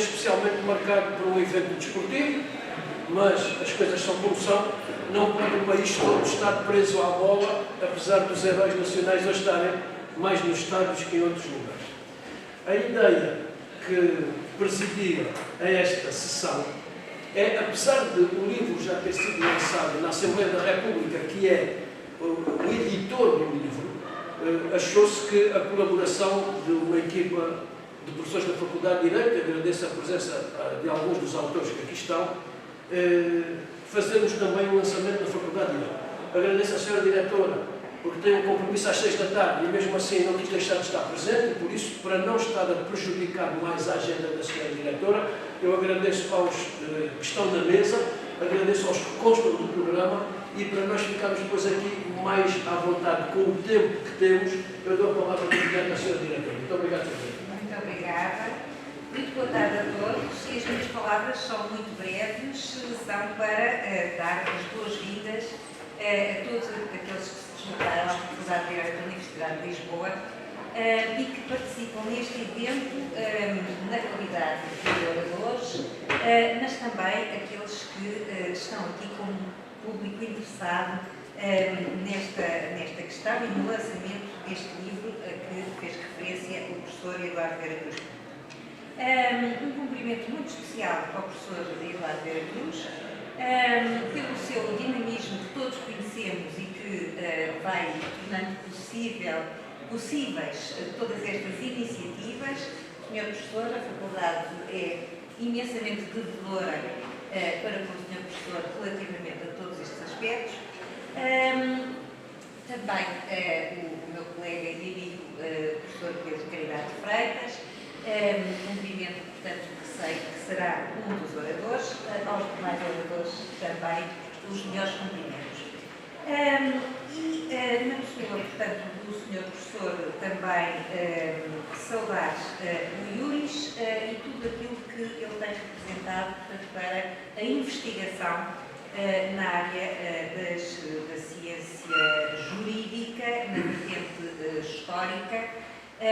especialmente marcado por um evento desportivo, mas as coisas são como são. Não pode o país todo estar preso à bola, apesar dos heróis nacionais hoje estarem mais nos estádios que em outros lugares. A ideia que presidia a esta sessão é, apesar de o livro já ter sido lançado na Assembleia da República, que é o editor do livro, achou-se que a colaboração de uma equipa de professores da Faculdade de Direito, agradeço a presença de alguns dos autores que aqui estão, fazemos também o lançamento da Faculdade de Direito. Agradeço à senhora diretora, porque tem um compromisso às 6 da tarde e mesmo assim não quis deixar de estar presente, e por isso, para não estar a prejudicar mais a agenda da senhora diretora, eu agradeço aos que estão na mesa, agradeço aos que constam do programa, e para nós ficarmos depois aqui mais à vontade com o tempo que temos, eu dou a palavra à senhora diretora. Muito obrigado, senhora. Muito obrigada. Muito boa tarde a todos, e as minhas palavras são muito breves, são para dar as boas-vindas a todos aqueles que se deslocaram à Faculdade de Direito da Universidade de Lisboa e que participam neste evento na qualidade de oradores, mas também aqueles que estão aqui como público interessado nesta questão e no lançamento deste livro a que fez referência o professor Eduardo Vera Cruz. Um cumprimento muito especial para o professor Eduardo Vera Cruz, pelo seu dinamismo que todos conhecemos e que vai tornando possíveis todas estas iniciativas. Senhor professor, a faculdade é imensamente devedora para com o senhor professor relativamente a todos estes aspectos. Também o meu colega e amigo, professor Pedro Caridade Freitas, cumprimento, portanto, que sei que será um dos oradores, aos demais oradores também os melhores cumprimentos. Na pessoa, portanto, do senhor professor também saudar o Iuris e tudo aquilo que ele tem representado, portanto, para a investigação na área da ciência jurídica, na vertente histórica, e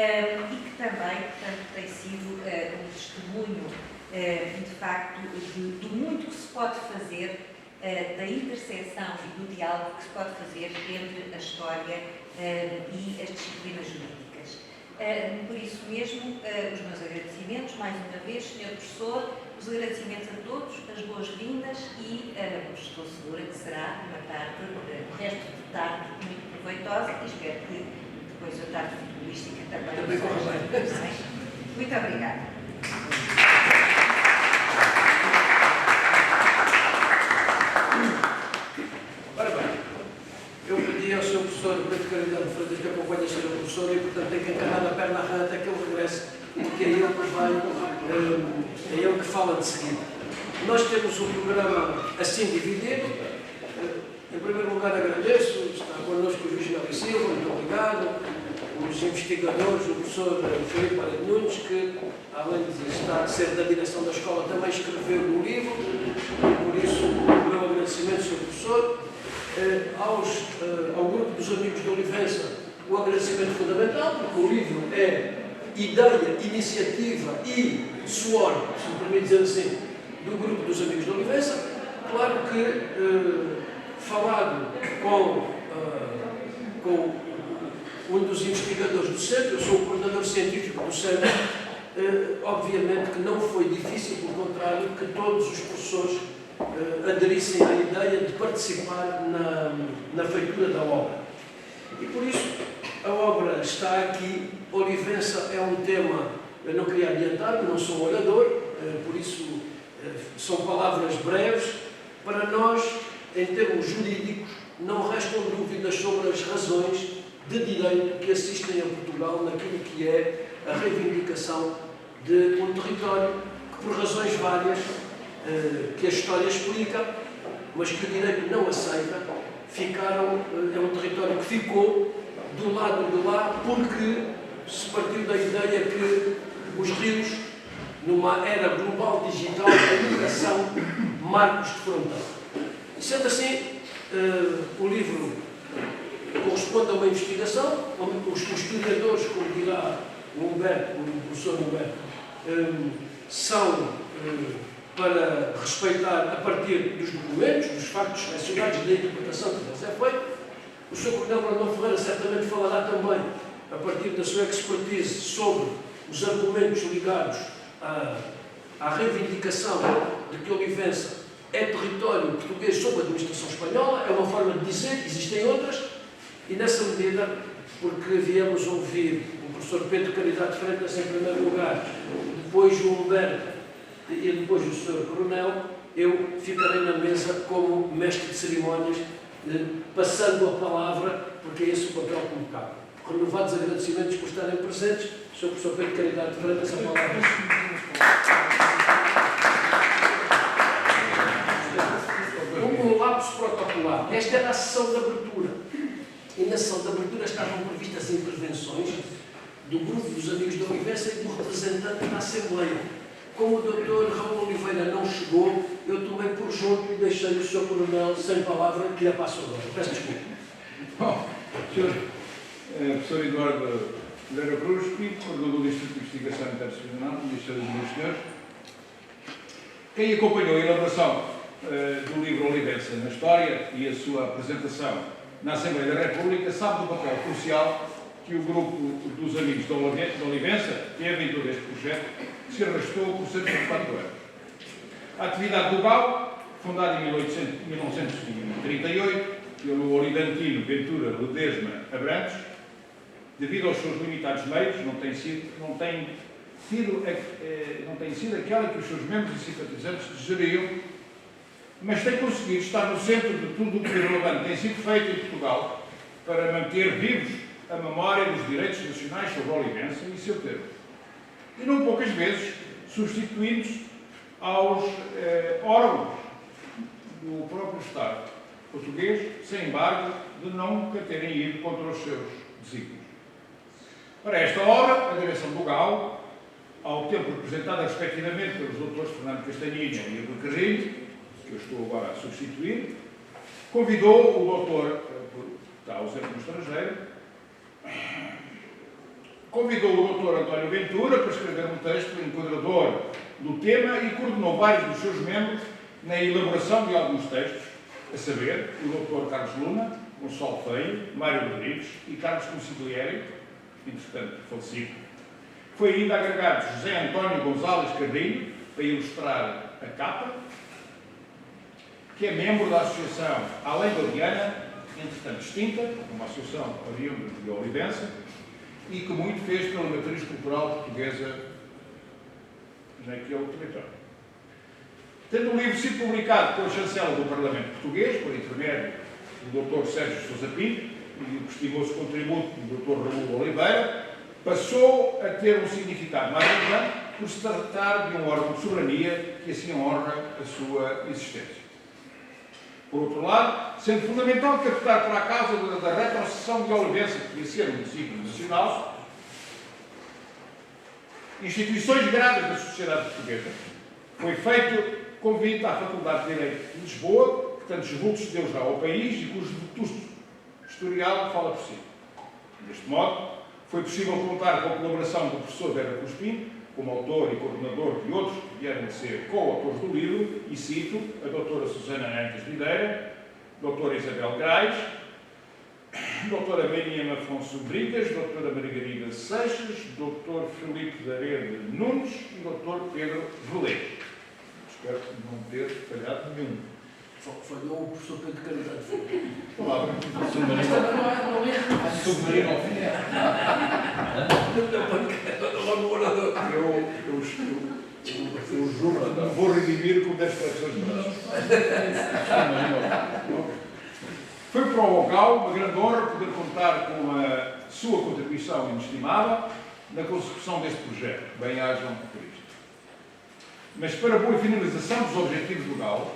que também, portanto, tem sido um testemunho, de facto, do muito que se pode fazer, da interseção e do diálogo que se pode fazer entre a história e as disciplinas jurídicas. Por isso mesmo, os meus agradecimentos, mais uma vez, Sr. Professor, os agradecimentos a todos, as boas-vindas e estou segura que será uma tarde, o resto de tarde, muito proveitosa e espero que depois a tarde futebolística também seja. Muito obrigada. Ora bem, eu pedi ao Sr. Professor Pedro Caridade Freitas que acompanhe a Sra. Professora e, portanto, tem que encarar na perna rã até que ele regresse, porque é ele que vai, é ele que fala de seguida. Nós temos um programa assim dividido. Em primeiro lugar, agradeço, está connosco o Juiz Nelly Silva, muito obrigado. Os investigadores, o professor Filipe Parede Nunes, que, além de ser da direção da escola, também escreveu no livro, por isso, o meu agradecimento, Sr. Professor. Ao grupo dos amigos de Olivença, o agradecimento fundamental, porque o livro é ideia, iniciativa e suor, se me permite dizer assim, do grupo dos amigos de Olivença. Claro que, falado com um dos investigadores do centro, eu sou o coordenador científico do centro, obviamente que não foi difícil, pelo contrário, que todos os professores aderissem à ideia de participar na feitura da obra. E por isso, a obra está aqui. Olivença é um tema, eu não queria adiantar, não sou orador, por isso são palavras breves. Para nós, em termos jurídicos, não restam dúvidas sobre as razões de direito que assistem a Portugal naquilo que é a reivindicação de um território que, por razões várias, que a história explica, mas que o direito não aceita, é um território que ficou do lado de lá porque se partiu da ideia que os rios, numa era global digital, a migração, marcos de fronteira. Sendo assim, o livro corresponde a uma investigação, os historiadores, como dirá o professor Humberto, são para respeitar a partir dos documentos, dos factos selecionados, da interpretação que deles é feita. O Sr. Coronel Brandão Ferreira certamente falará também, a partir da sua expertise, sobre os argumentos ligados à reivindicação de que Olivença é território português sob a administração espanhola. É uma forma de dizer, existem outras, e nessa medida, porque viemos ouvir o professor Pedro Caridade Freitas em primeiro lugar, depois o Humberto e depois o Sr. Coronel, eu ficarei na mesa como mestre de cerimónias, passando a palavra, porque é esse o papel que me cabe. Renovados agradecimentos por estarem presentes. Sr. professor Pedro Caridade Freitas, a palavra. Um lapso protocolar. Esta era a sessão de abertura. E na sessão de abertura estavam previstas intervenções do grupo dos Amigos da Olivença e do representante da Assembleia. Como o Dr. Raul Oliveira não chegou, eu tomei por junto e deixei o Sr. Coronel sem palavra, que lhe passo agora. Peço desculpa. Bom, Sr. Professor Eduardo Moreira Cruz, coordenador do Instituto de Investigação Interdisciplinar, Ministro dos meus senhores, quem acompanhou a elaboração do livro Olivença na História e a sua apresentação na Assembleia da República sabe do papel crucial que o grupo dos Amigos da Olivença teve em todo este projeto, que se arrastou por cerca de 4 anos. A atividade do GAU, fundada em 1938 pelo olivantino Ventura Ledesma Abrantes, devido aos seus limitados meios, não tem sido aquela que os seus membros e simpatizantes desejariam, mas tem conseguido estar no centro de tudo o que relevante tem sido feito em Portugal para manter vivos a memória dos direitos nacionais sobre a Olivença e seu termo. E não poucas vezes substituídos aos órgãos do próprio Estado português, sem embargo, de nunca terem ido contra os seus desígnios. Para esta obra, a direção do GAU, ao tempo representada respectivamente pelos doutores Fernando Castanhinha e Edu Carrilho, que eu estou agora a substituir, convidou o doutor, que está ausente no estrangeiro, convidou o doutor António Ventura para escrever um texto enquadrador do tema e coordenou vários dos seus membros na elaboração de alguns textos, a saber, o doutor Carlos Luna, Gonçalo Feio, Mário Rodrigues e Carlos Consigliere, entretanto falecido. Foi ainda agregado José António Gonzalez Carrilho, para ilustrar a capa, que é membro da Associação Além Gaudiana, entretanto extinta, uma associação oriunda de Olivença, e que muito fez pela matriz cultural portuguesa naquele território. Tendo o livro sido publicado pela chancela do Parlamento Português, por intermédio do Dr. Sérgio Sousa Pinto e o estimoso contributo do Dr. Raul Oliveira, passou a ter um significado mais relevante por se tratar de um órgão de soberania que assim honra a sua existência. Por outro lado, sendo fundamental captar para a causa da retrocessão de Olivença, que devia ser um desígnio nacional, instituições graves da sociedade portuguesa, foi feito convite à Faculdade de Direito de Lisboa, que tantos vultos deu já ao país e cujo vetusto historial fala por si. Deste modo, foi possível contar com a colaboração do professor Vera Cruz Pinto, como autor e coordenador de outros que vieram a ser co-autores do livro, e cito a doutora Susana Antes Videira, doutora Isabel Grais, doutora Miriam Afonso Brigas, doutora Margarida Seixas, doutor Filipe da Rede Nunes e doutor Pedro Velez. Espero não ter falhado nenhum. Falhou o professor Pedro Caridade. Palavra. Submarino ao fim. Eu juro, vou redimir com 10 frações de braços. Foi para o local uma grande honra poder contar com a sua contribuição inestimável na consecução deste projeto. Bem-ajam por isto. Mas para a boa finalização dos objetivos do GAU,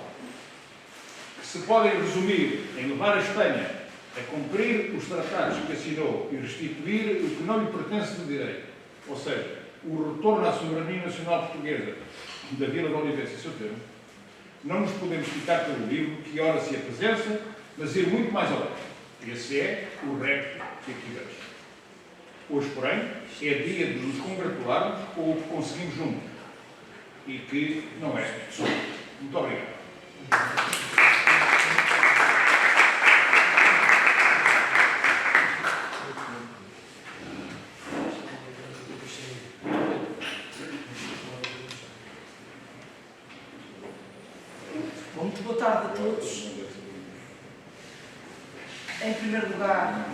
que se podem resumir em levar a Espanha a cumprir os tratados que assinou e restituir o que não lhe pertence de direito, ou seja, o retorno à soberania nacional portuguesa da Vila de Olivença e seu termo, não nos podemos ficar pelo livro que ora se apresenta, mas ir muito mais além. Esse é o recto que aqui deixo. Hoje, porém, é dia de nos congratularmos com o que conseguimos juntos e que não é só. Muito obrigado. Muito boa tarde a todos. Em primeiro lugar,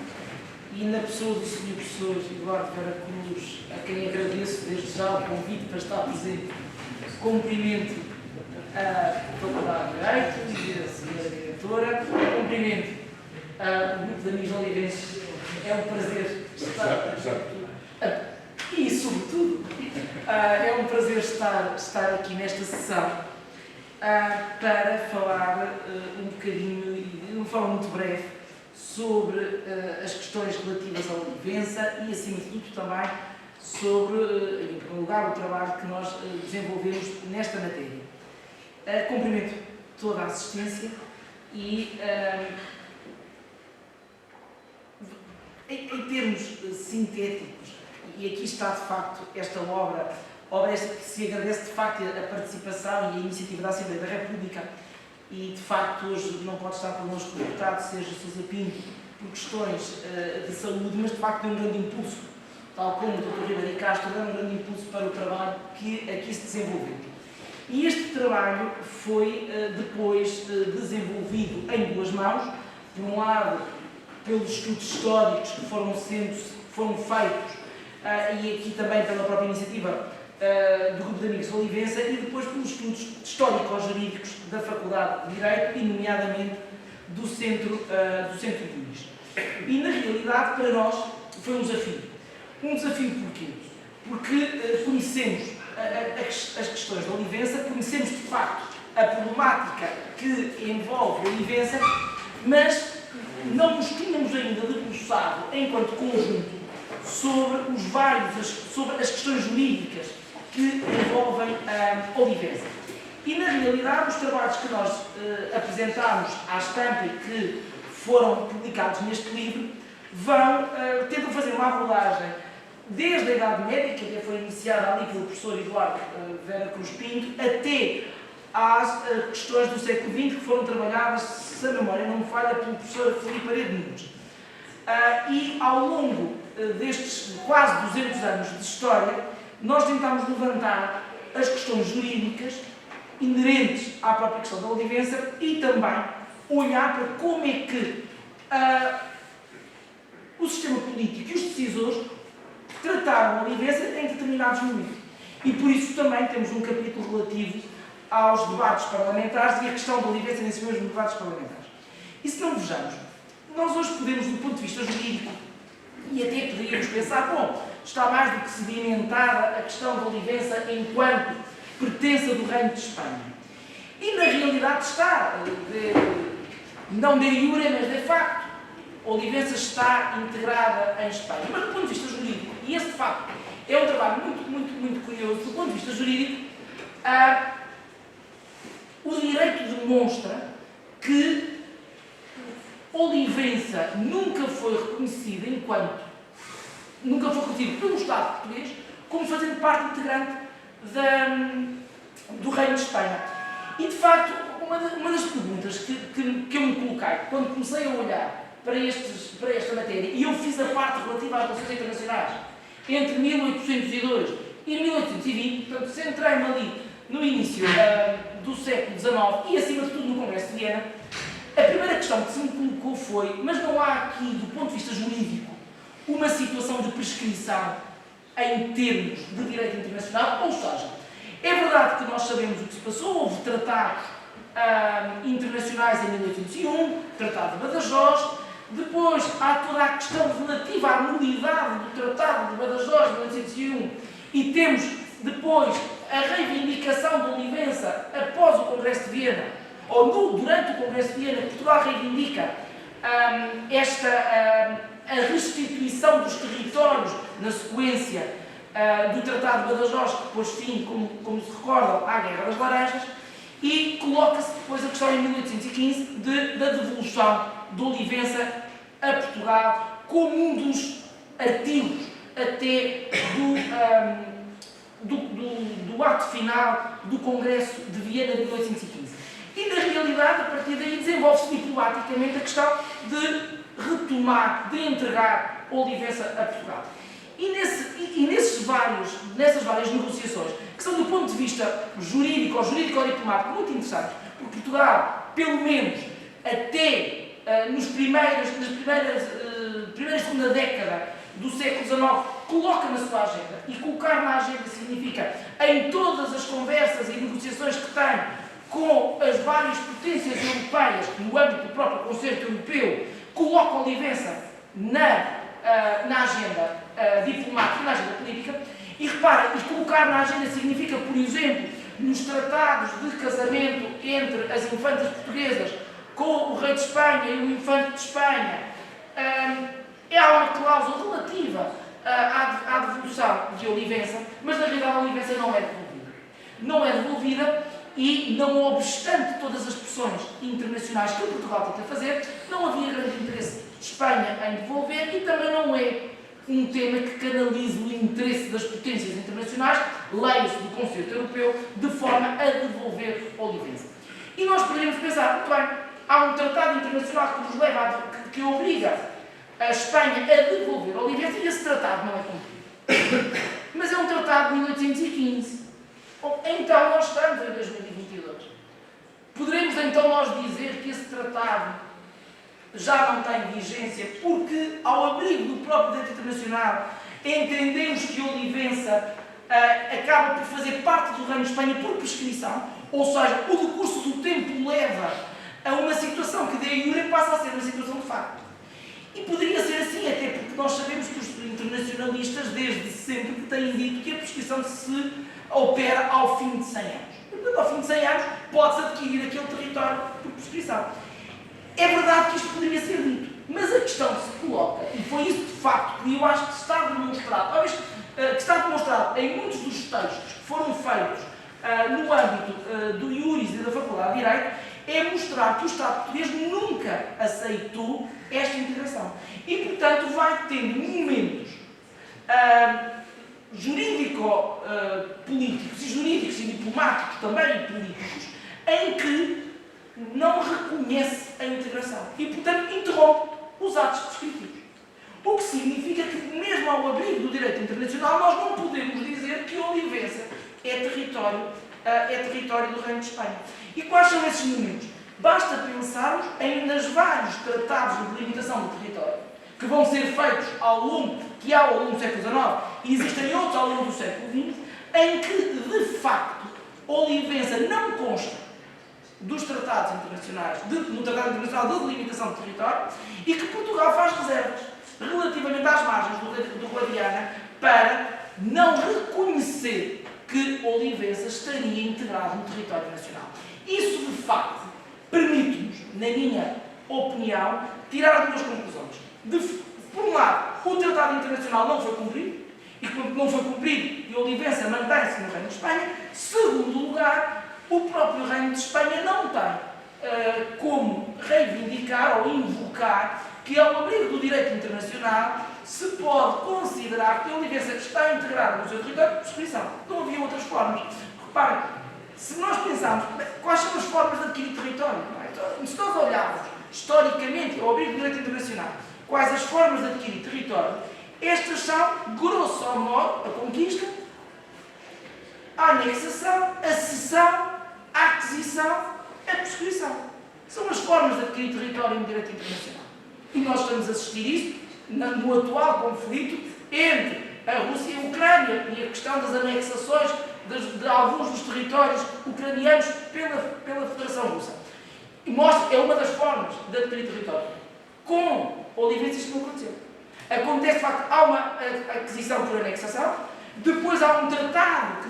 e na pessoa do Sr. Professor Eduardo Vera Cruz, a quem agradeço desde já o convite para estar presente, cumprimento a Faculdade de Direito e a Sra. Diretora, cumprimento o grupo de amigos oliveirenses. É um prazer estar e, sobretudo, é um prazer estar aqui nesta sessão para falar um bocadinho, de uma forma muito breve, sobre as questões relativas à Olivença e, acima de tudo, também sobre, em primeiro lugar, o trabalho que nós desenvolvemos nesta matéria. Cumprimento toda a assistência e, em termos sintéticos, e aqui está, de facto, esta obra esta que se agradece, de facto, a participação e a iniciativa da Assembleia da República e, de facto, hoje não pode estar connosco o deputado Sérgio Sousa Pinto por questões de saúde, mas, de facto, deu um grande impulso, tal como o Dr. Ribeiro Castro deu um grande impulso para o trabalho que aqui se desenvolveu. E este trabalho foi, depois, desenvolvido em duas mãos, por um lado, pelos estudos históricos que foram feitos, e aqui também pela própria iniciativa do Grupo de Amigos de Olivença, e depois pelos estudos histórico-jurídicos da Faculdade de Direito, e nomeadamente do Centro Yuris. E, na realidade, para nós foi um desafio. Um desafio porquê? Porque conhecemos as questões da Olivença, conhecemos, de facto, a problemática que envolve a Olivença, mas não nos tínhamos ainda debruçado, enquanto conjunto, sobre as questões jurídicas que envolvem a Olivença. E, na realidade, os trabalhos que nós apresentámos à estampa e que foram publicados neste livro tentam fazer uma abordagem desde a Idade Média, que até foi iniciada ali pelo professor Eduardo Vera Cruz Pinto, até às questões do século XX, que foram trabalhadas, se a memória não me falha, pelo professor Filipe Arede Nunes. E, ao longo destes quase 200 anos de história, nós tentámos levantar as questões jurídicas inerentes à própria questão da Olivença e também olhar para como é que o sistema político e os decisores trataram a Olivença em determinados momentos. E por isso também temos um capítulo relativo aos debates parlamentares e a questão da Olivença nesses mesmos debates parlamentares. E se não vejamos, nós hoje podemos, do ponto de vista jurídico, e até poderíamos pensar, bom, está mais do que sedimentada a questão da Olivença enquanto pertença do Reino de Espanha. E, na realidade, está, não de iure, mas de facto, a Olivença está integrada em Espanha. Mas, do ponto de vista jurídico, e esse, de facto, é um trabalho muito curioso, do ponto de vista jurídico, o direito demonstra que Olivença nunca foi reconhecida pelo Estado português como fazendo parte integrante do Reino de Espanha. E, de facto, uma das perguntas que eu me coloquei quando comecei a olhar para esta matéria, e eu fiz a parte relativa às relações internacionais entre 1802 e 1820, portanto, centrei-me ali no início do século XIX e, acima de tudo, no Congresso de Viena. A primeira questão que se me colocou foi, mas não há aqui, do ponto de vista jurídico, uma situação de prescrição em termos de direito internacional? Ou seja, é verdade que nós sabemos o que se passou, houve tratados internacionais em 1801, Tratado de Badajoz, depois há toda a questão relativa à nulidade do Tratado de Badajoz de 1801 e temos depois a reivindicação da Olivença após o Congresso de Viena, ou durante o Congresso de Viena, Portugal reivindica a restituição dos territórios na sequência do Tratado de Badajoz, que pôs fim, como se recordam, à Guerra das Laranjas, e coloca-se depois a questão em 1815 da devolução de Olivença a Portugal como um dos artigos até do ato final do Congresso de Viena de 1815. E, na realidade, a partir daí desenvolve-se diplomaticamente a questão de retomar, de entregar Olivença a Portugal. Nessas várias negociações, que são do ponto de vista jurídico ou diplomático muito interessantes, porque Portugal, pelo menos até nas primeiras e segunda década do século XIX, coloca na sua agenda, e colocar na agenda significa em todas as conversas e negociações que tem com as várias potências europeias, no âmbito do próprio Concerto Europeu, coloca Olivença na agenda diplomática, na agenda política, e repara, colocar na agenda significa, por exemplo, nos tratados de casamento entre as infantas portuguesas com o rei de Espanha e o infante de Espanha, há uma cláusula relativa à devolução de Olivença, mas na realidade a Olivença não é devolvida. Não é devolvida e, não obstante todas as pressões internacionais que Portugal tenta fazer, não havia grande interesse de Espanha em devolver, e também não é um tema que canalize o interesse das potências internacionais, leia-se do Concerto Europeu, de forma a devolver Olivença. E nós poderíamos pensar, muito bem, há um tratado internacional que nos leva que obriga a Espanha a devolver Olivença, e esse tratado não é cumprido. Mas é um tratado de 1815. Então nós estamos em 2022. Poderemos então nós dizer que esse tratado já não tem vigência porque, ao abrigo do próprio direito internacional, entendemos que Olivença acaba por fazer parte do Reino de Espanha por prescrição, ou seja, o decurso do tempo leva a uma situação que de iure passa a ser uma situação de facto. E poderia ser assim, até porque nós sabemos que os internacionalistas, desde sempre, têm dito que a prescrição se opera ao fim de 100 anos. E, portanto, ao fim de 100 anos, pode-se adquirir aquele território por prescrição. É verdade que isto poderia ser dito, mas a questão que se coloca, e foi isso de facto que eu acho que está demonstrado, que está demonstrado em muitos dos textos que foram feitos no âmbito do Iuris e da Faculdade de Direito, é mostrar que o Estado português nunca aceitou esta integração. E, portanto, vai tendo momentos jurídico-políticos e diplomáticos também e políticos em que não reconhece a integração e, portanto, interrompe os atos prescritivos. O que significa que, mesmo ao abrigo do direito internacional, nós não podemos dizer que Olivença é território do Reino de Espanha. E quais são esses momentos? Basta pensarmos nos vários tratados de delimitação do território que vão ser feitos ao longo do século XIX e existem outros ao longo do século XX, em que, de facto, Olivença não consta dos tratados internacionais, no Tratado Internacional de Delimitação do Território, e que Portugal faz reservas relativamente às margens do Guadiana para não reconhecer que Olivença estaria integrado no território nacional. Isso, de facto, permite-nos, na minha opinião, tirar duas conclusões. Por um lado, o Tratado Internacional não foi cumprido, e quando não foi cumprido, e Olivença mantém-se no Reino de Espanha. Segundo lugar, o próprio Reino de Espanha não tem como reivindicar ou invocar que, ao abrigo do direito internacional, se pode considerar que Olivença está integrado no seu território por prescrição. Não havia outras formas. Reparem, se nós pensarmos quais são as formas de adquirir território, se nós olharmos historicamente ao abrigo do direito internacional quais as formas de adquirir território, estas são, grosso modo, a conquista, a anexação, a cessão, a aquisição, a prescrição. São as formas de adquirir território no direito internacional. E nós estamos a assistir isso no atual conflito entre a Rússia e a Ucrânia e a questão das anexações de alguns dos territórios ucranianos pela Federação Russa. E mostra, é uma das formas de adquirir território. Com Olivença isto não aconteceu. Acontece, de facto, há uma aquisição por anexação, depois há um tratado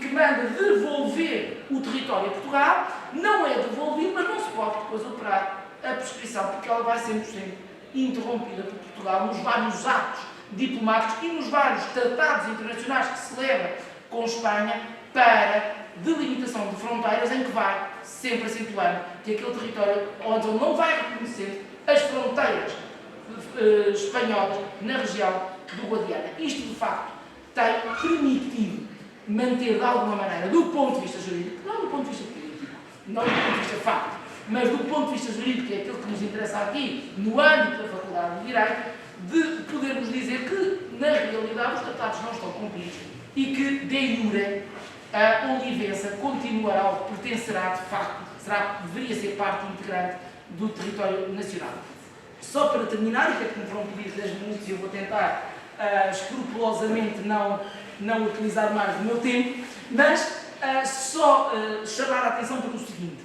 que manda devolver o território a Portugal, não é devolvido, mas não se pode depois operar a prescrição, porque ela vai sempre sendo interrompida por Portugal nos vários atos diplomáticos e nos vários tratados internacionais que se celebra com Espanha para delimitação de fronteiras, em que vai sempre acentuando que aquele território onde ele não vai reconhecer as fronteiras espanholas na região do Guadiana. Isto, de facto, tem permitido manter, de alguma maneira, do ponto de vista jurídico, não do ponto de vista político, não do ponto de vista facto, mas do ponto de vista jurídico, que é aquilo que nos interessa aqui, no âmbito da Faculdade de Direito, de podermos dizer que, na realidade, os tratados não estão cumpridos e que, de jure, a Olivença continuará, ou pertencerá, de facto, deveria ser parte integrante do território nacional. Só para terminar, e até porque me foram pedidos 10 minutos e eu vou tentar escrupulosamente não utilizar mais do meu tempo, mas só chamar a atenção para o seguinte: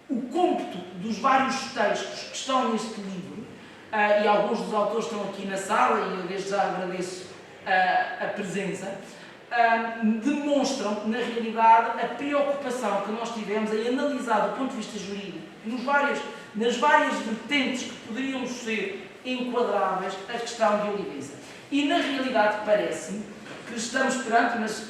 o cômputo dos vários textos que estão neste livro, e alguns dos autores estão aqui na sala, e eu desde já agradeço a presença, demonstram, na realidade, a preocupação que nós tivemos em analisar do ponto de vista jurídico, nas várias vertentes que poderiam ser enquadráveis, a questão de Olivença. E, na realidade, parece-me que estamos perante, mas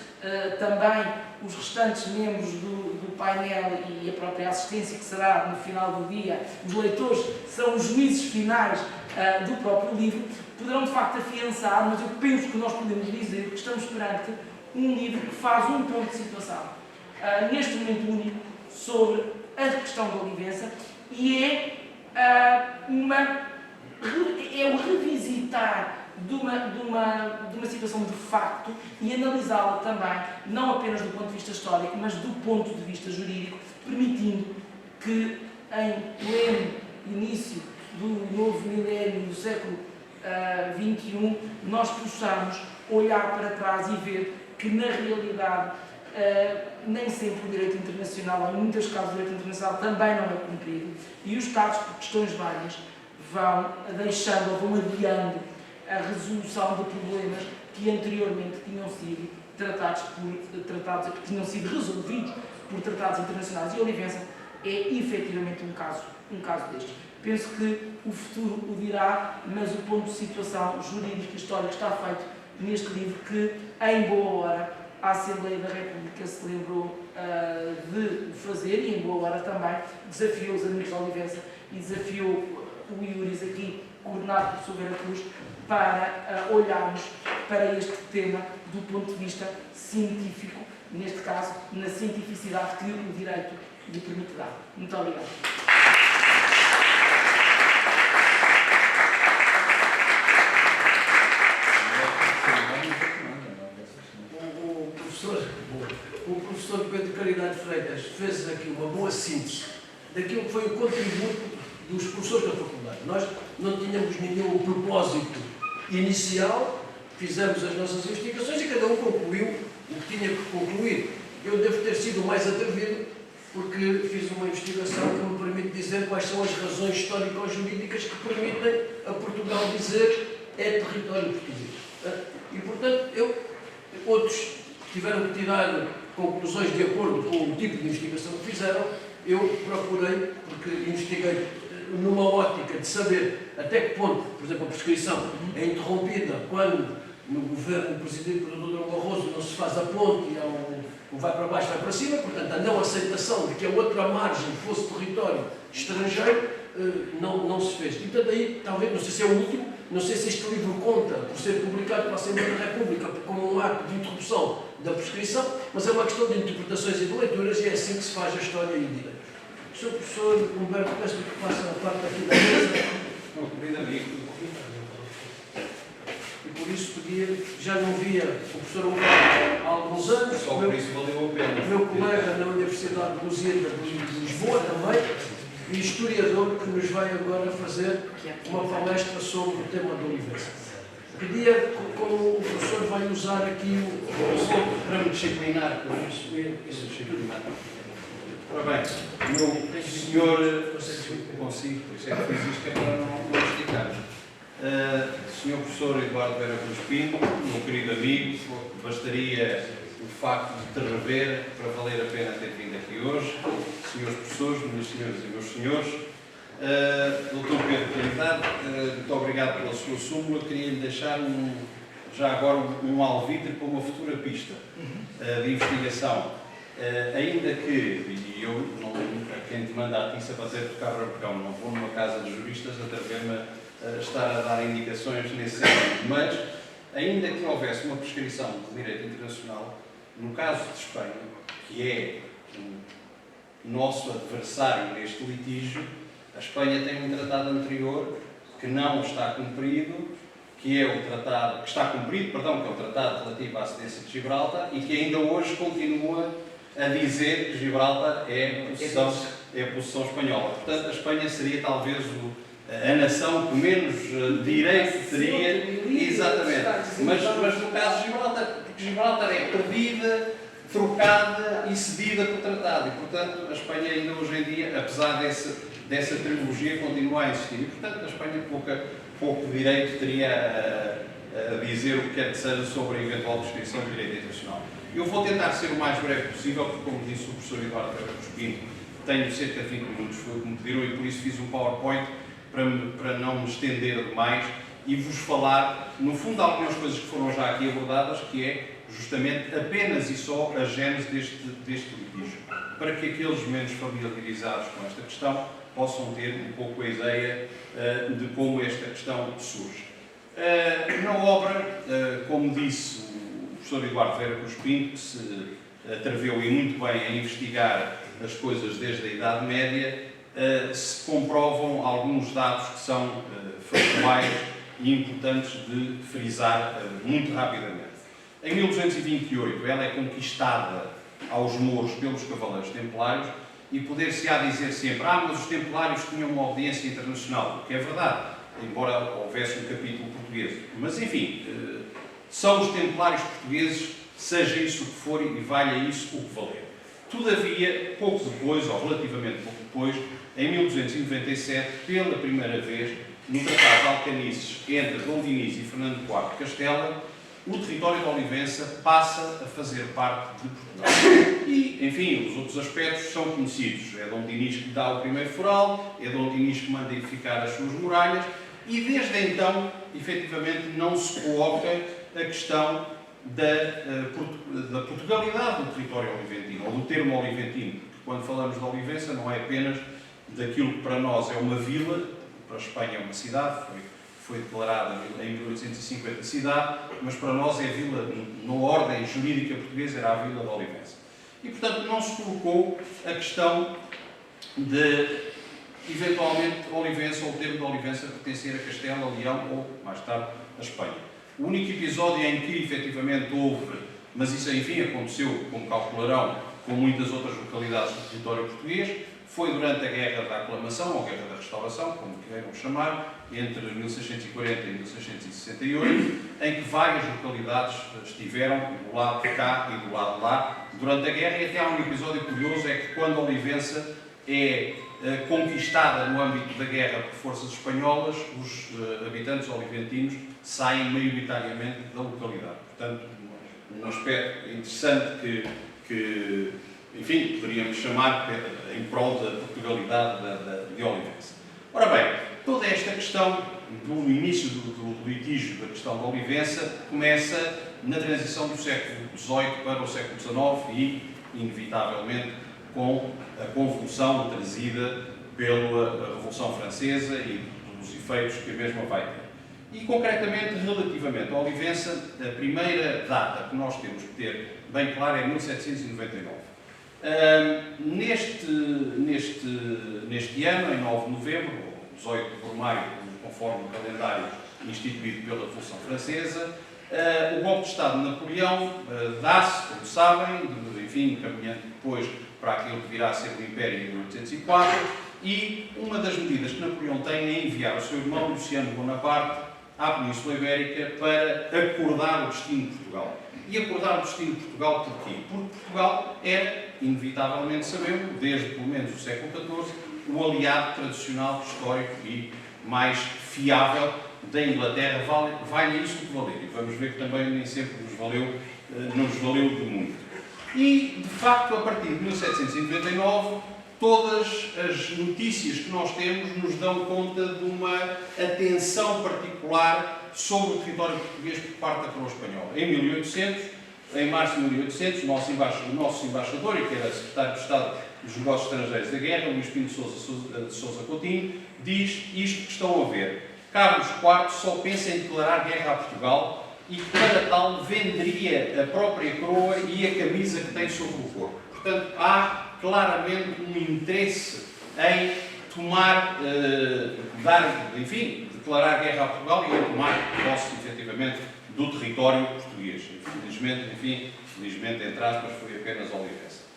também os restantes membros do painel e a própria assistência, que será no final do dia, os leitores são os juízes finais do próprio livro, poderão de facto afiançar, mas eu penso que nós podemos dizer que estamos perante um livro que faz um ponto de situação, neste momento único, sobre a questão da Olivença, e é o revisitar de uma situação de facto e analisá-la também, não apenas do ponto de vista histórico, mas do ponto de vista jurídico, permitindo que, em pleno início do novo milénio, do século XXI, nós possamos olhar para trás e ver que, na realidade, nem sempre o direito internacional, em muitos casos o direito internacional também não é cumprido, e os Estados, por questões várias, vão deixando ou vão adiando a resolução de problemas que anteriormente tinham sido tinham sido resolvidos por tratados internacionais. E a Olivença é efetivamente um caso destes. Penso que o futuro o dirá, mas o ponto de situação jurídico e histórico está feito neste livro que, em boa hora, a Assembleia da República se lembrou de fazer, e em boa hora também desafiou os amigos da Olivença e desafiou o Iuris aqui, coordenado por Silveira Cruz, para olharmos para este tema do ponto de vista científico, neste caso, na cientificidade que o direito lhe permite dar. Muito obrigado. O professor Pedro Caridade Freitas fez aqui uma boa síntese daquilo que foi o contributo dos professores da faculdade. Nós não tínhamos nenhum propósito inicial, fizemos as nossas investigações e cada um concluiu o que tinha que concluir. Eu devo ter sido mais atrevido porque fiz uma investigação que me permite dizer quais são as razões histórico-jurídicas que permitem a Portugal dizer é território português. E, portanto, outros tiveram que tirar conclusões de acordo com o tipo de investigação que fizeram. Eu procurei, porque investiguei numa ótica de saber até que ponto, por exemplo, a prescrição é interrompida quando no governo presidido pelo Dr. Barroso não se faz a ponte e vai para baixo, vai para cima, portanto a não aceitação de que a outra margem fosse território estrangeiro não se fez. E portanto aí, talvez, não sei se é o último, não sei se este livro conta por ser publicado pela Assembleia da República como um ato de interrupção da prescrição, mas é uma questão de interpretações e de leituras e é assim que se faz a história e o direito. Sr. Professor Humberto, peço que passe a parte aqui da mesa. Não, querido amigo. E por isso pedia, já não via o professor Humberto há alguns anos. Só por isso valeu a pena. O meu colega na Universidade de Lusíada de Lisboa também, e historiador que nos vai agora fazer uma palestra sobre o tema da Olivença. Pedia, como o professor vai usar aqui o para me disciplinar, por isso disciplinar. Ora bem, meu senhor, consigo, por isso é que fiz isto, que é para não explicar. Senhor professor Eduardo Vera Cruz Pinto, meu querido amigo, bastaria o facto de te rever para valer a pena ter vindo aqui hoje. Senhores professores, minhas senhoras e meus senhores, Dr. Pedro Caridade, muito obrigado pela sua súmula. Queria-lhe deixar já agora um alvitre para uma futura pista de investigação. Ainda que, e eu, quem te manda a tinça para ter tocar rabecão, não vou numa casa de juristas atrever-me a estar a dar indicações nesse sentido, mas ainda que houvesse uma prescrição do direito internacional, no caso de Espanha, que é o nosso adversário neste litígio, a Espanha tem um tratado anterior que não está cumprido, que é o tratado, que está cumprido, perdão, que é o tratado relativo à cedência de Gibraltar e que ainda hoje continua a dizer que Gibraltar é a possessão espanhola. Portanto, a Espanha seria talvez a nação que menos direito teria, exatamente, mas no caso de Gibraltar, porque Gibraltar é perdida, trocada e cedida por tratado, e portanto a Espanha ainda hoje em dia, apesar dessa trilogia, continua a existir, e portanto a Espanha pouco direito teria a dizer o que quer que seja sobre a eventual prescrição do direito internacional. Eu vou tentar ser o mais breve possível, porque como disse o professor Eduardo Pinto, tenho cerca de 20 minutos, foi o que me pediram, e por isso fiz um PowerPoint para não me estender demais e vos falar, no fundo, algumas coisas que foram já aqui abordadas, que é justamente apenas e só a gênese deste litígio, para que aqueles menos familiarizados com esta questão possam ter um pouco a ideia de como esta questão surge. Na obra, como disse o professor Eduardo Vera Cruz Pinto, que se atreveu e muito bem a investigar as coisas desde a Idade Média, se comprovam alguns dados que são factuais e importantes de frisar muito rapidamente. Em 1228, ela é conquistada aos mouros pelos cavaleiros templários e poder-se-á dizer sempre, mas os templários tinham uma audiência internacional, o que é verdade, embora houvesse um capítulo português. Mas, enfim, são os templários portugueses, seja isso o que for e valha isso o que valer. Todavia, pouco depois, ou relativamente pouco depois, em 1297, pela primeira vez, no Tratado de Alcanices entre Dom Dinis e Fernando IV de Castela, o território de Olivença passa a fazer parte de Portugal. E, enfim, os outros aspectos são conhecidos. É Dom Dinis que dá o primeiro foral, é Dom Dinis que manda edificar as suas muralhas, e desde então, efetivamente, não se coloca a questão da Portugalidade do território oliventino, ou do termo oliventino, porque quando falamos de Olivença não é apenas daquilo que para nós é uma vila, para a Espanha é uma cidade, foi declarada em 1850 cidade, mas para nós é a vila, na ordem jurídica portuguesa, era a vila de Olivença. E, portanto, não se colocou a questão de, eventualmente, Olivença, ou o termo de Olivença, pertencer a Castela, Leão ou, mais tarde, a Espanha. O único episódio em que, efetivamente, houve, mas isso, enfim, aconteceu, como calcularão, com muitas outras localidades do território português, foi durante a Guerra da Aclamação, ou Guerra da Restauração, como queiram chamar, entre 1640 e 1668, em que várias localidades estiveram do lado de cá e do lado de lá durante a guerra, e até há um episódio curioso, é que quando Olivença é conquistada no âmbito da guerra por forças espanholas, os habitantes oliventinos saem maioritariamente da localidade. Portanto, um aspecto interessante que enfim, poderíamos chamar em prol da Portugalidade de Olivença. Ora bem, toda esta questão do início do litígio da questão da Olivença começa na transição do século XVIII para o século XIX e, inevitavelmente, com a convulsão trazida pela Revolução Francesa e dos efeitos que a mesma vai ter. E, concretamente, relativamente à Olivença, a primeira data que nós temos que ter bem clara é 1799. Neste ano, em 9 de novembro, ou 18 de maio, conforme o calendário instituído pela Revolução Francesa, o golpe de Estado de Napoleão dá-se, como sabem, enfim, caminhando depois para aquilo que virá a ser o Império em 1804, e uma das medidas que Napoleão tem é enviar o seu irmão, Luciano Bonaparte, à Península Ibérica para acordar o destino de Portugal. E acordar o destino de Portugal porquê? Porque Portugal era, inevitavelmente sabemos, desde pelo menos o século XIV, o aliado tradicional, histórico e mais fiável da Inglaterra, vale isso que valer. E vamos ver que também nem sempre não nos valeu de muito. E, de facto, a partir de 1799, todas as notícias que nós temos nos dão conta de uma atenção particular sobre o território português por parte da coroa espanhola. Em 1800, em março de 1800, o nosso embaixador, que era secretário de Estado dos Negócios Estrangeiros da Guerra, Luís Pinto de Sousa Coutinho, diz isto que estão a ver. Carlos IV só pensa em declarar guerra a Portugal e que, para tal, venderia a própria coroa e a camisa que tem sobre o corpo. Portanto, há claramente um interesse em tomar, declarar guerra a Portugal e em tomar posse, efetivamente, do território português. Felizmente, entre aspas, foi apenas Olivença.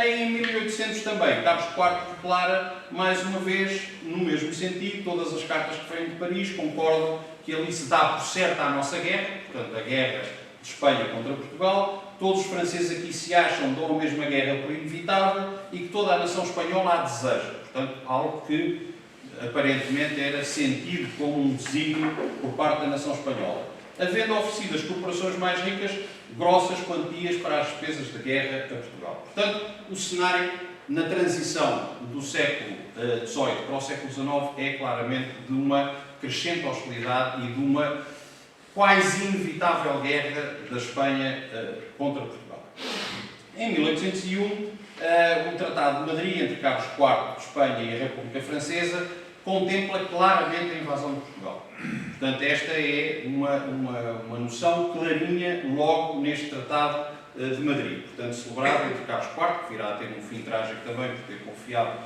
Em 1800 também, Carlos IV declara, mais uma vez, no mesmo sentido, todas as cartas que vêm de Paris concordam que ali se dá por certa a nossa guerra, portanto, a guerra de Espanha contra Portugal. Todos os franceses aqui se acham, dão a mesma guerra por inevitável e que toda a nação espanhola a deseja. Portanto, algo que aparentemente era sentido como um desígnio por parte da nação espanhola. Havendo oferecido às corporações mais ricas grossas quantias para as despesas da guerra a Portugal. Portanto, o cenário na transição do século XVIII para o século XIX é claramente de uma crescente hostilidade e de uma quase inevitável guerra da Espanha contra Portugal. Em 1801, o Tratado de Madrid entre Carlos IV de Espanha e a República Francesa contempla claramente a invasão de Portugal. Portanto, esta é uma noção clarinha logo neste Tratado de Madrid. Portanto, celebrado entre Carlos IV, que virá a ter um fim trágico também por ter confiado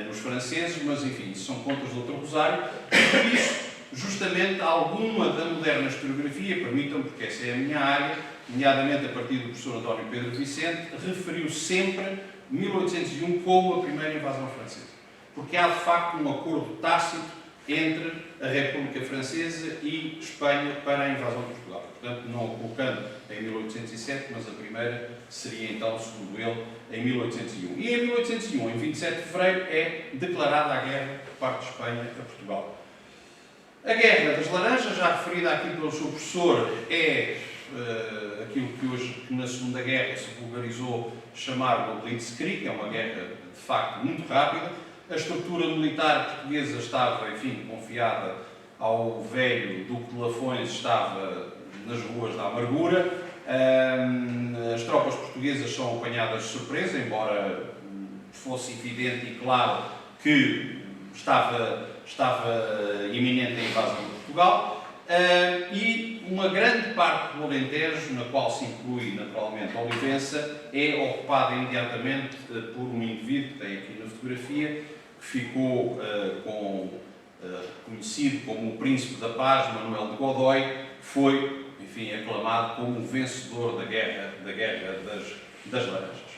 nos franceses, mas enfim, isso são contas de outro rosário. Por isso, justamente, alguma da moderna historiografia, permitam-me, porque essa é a minha área, nomeadamente a partir do professor António Pedro Vicente, referiu sempre 1801 como a primeira invasão francesa. Porque há, de facto, um acordo tácito entre a República Francesa e Espanha para a invasão de Portugal. Portanto, não a colocando em 1807, mas a primeira seria, então, segundo ele, em 1801. E em 1801, em 27 de fevereiro, é declarada a guerra por parte de Espanha a Portugal. A Guerra das Laranjas, já referida aqui pelo seu professor, é aquilo que hoje, na Segunda Guerra, se vulgarizou chamar o Blitzkrieg, é uma guerra, de facto, muito rápida. A estrutura militar portuguesa estava, enfim, confiada ao velho Duque de Lafões, estava nas ruas da amargura. As tropas portuguesas são apanhadas de surpresa, embora fosse evidente e claro que estava iminente a invasão de Portugal. E uma grande parte do Alentejo, na qual se inclui naturalmente Olivença, é ocupada imediatamente por um indivíduo que tem aqui na fotografia, que ficou reconhecido como o Príncipe da Paz, Manuel de Godoy, que foi, enfim, aclamado como o vencedor da Guerra das Laranjas.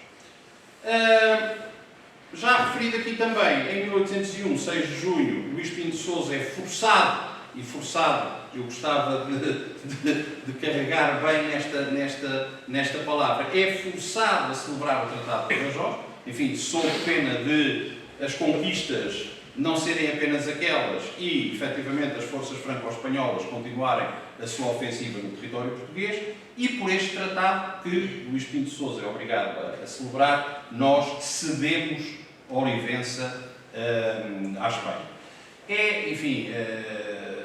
Já referido aqui também, em 1801, 6 de junho, Luís Pinto de Sousa é forçado, eu gostava de carregar bem nesta palavra, é forçado a celebrar o Tratado de Badajoz, enfim, sob pena de as conquistas não serem apenas aquelas e, efetivamente, as forças franco-espanholas continuarem a sua ofensiva no território português, e por este tratado que Luís Pinto de Sousa é obrigado a celebrar, nós cedemos Olivença à Espanha.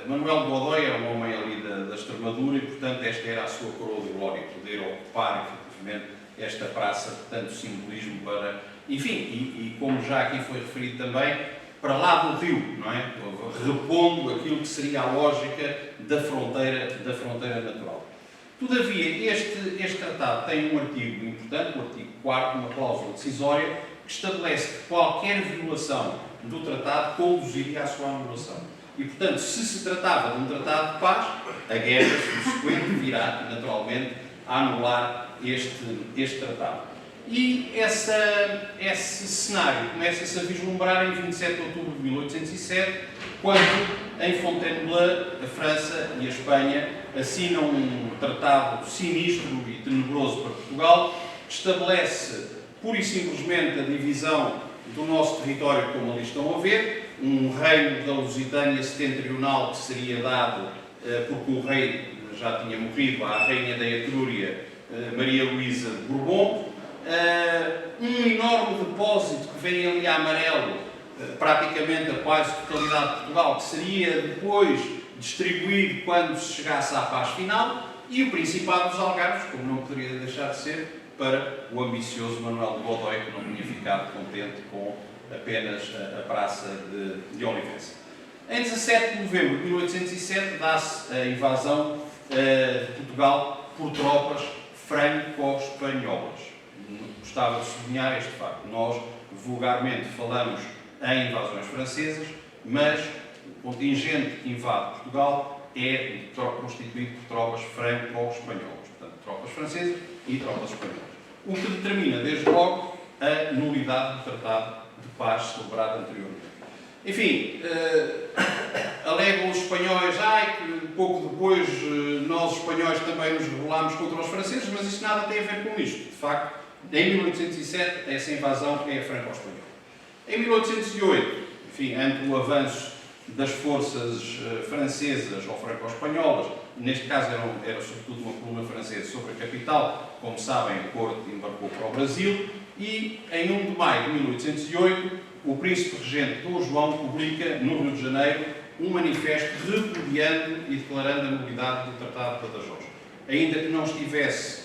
Manuel de Godoy era um homem ali da Extremadura e, portanto, esta era a sua coroa de glória, poder ocupar, efetivamente, esta praça de tanto simbolismo para, enfim, e como já aqui foi referido também, para lá do rio, não é? Repondo aquilo que seria a lógica da fronteira natural. Todavia, este tratado tem um artigo importante, o artigo 4º, uma cláusula decisória, que estabelece que qualquer violação do tratado conduziria à sua anulação. E, portanto, se tratava de um tratado de paz, a guerra subsequente virá, naturalmente, a anular este tratado. E esse cenário começa-se a vislumbrar em 27 de outubro de 1807, quando, em Fontainebleau, a França e a Espanha assinam um tratado sinistro e tenebroso para Portugal, que estabelece, pura e simplesmente, a divisão do nosso território, como ali estão a ver, um reino da Lusitânia setentrional que seria dado, porque o rei já tinha morrido, à rainha da Etrúria, Maria Luísa de Bourbon, um enorme depósito que vem ali a amarelo, praticamente a quase totalidade de Portugal, que seria depois distribuído quando se chegasse à paz final, e o Principado dos Algarves, como não poderia deixar de ser, para o ambicioso Manuel de Godoy, que não tinha ficado contente com apenas a praça de Olivença. Em 17 de novembro de 1807 dá-se a invasão de Portugal por tropas franco-espanholas. Gostava de sublinhar este facto. Nós, vulgarmente, falamos em invasões francesas, mas o contingente que invade Portugal é constituído por tropas franco-espanholas. Portanto, tropas francesas e tropas espanholas. O que determina, desde logo, a nulidade do Tratado de Paz celebrado anteriormente. Enfim, alegam os espanhóis, que pouco depois nós espanhóis também nos rebelámos contra os franceses, mas isso nada tem a ver com isto. De facto, em 1807, essa invasão é franco-espanhola. Em 1808, enfim, ante o avanço das forças francesas ou franco-espanholas, neste caso era sobretudo uma coluna francesa sobre a capital, como sabem, o Porto embarcou para o Brasil, e em 1 de maio de 1808, o príncipe regente Dom João publica, no Rio de Janeiro, um manifesto repudiando e declarando a nulidade do Tratado de Badajoz. Ainda que não estivesse,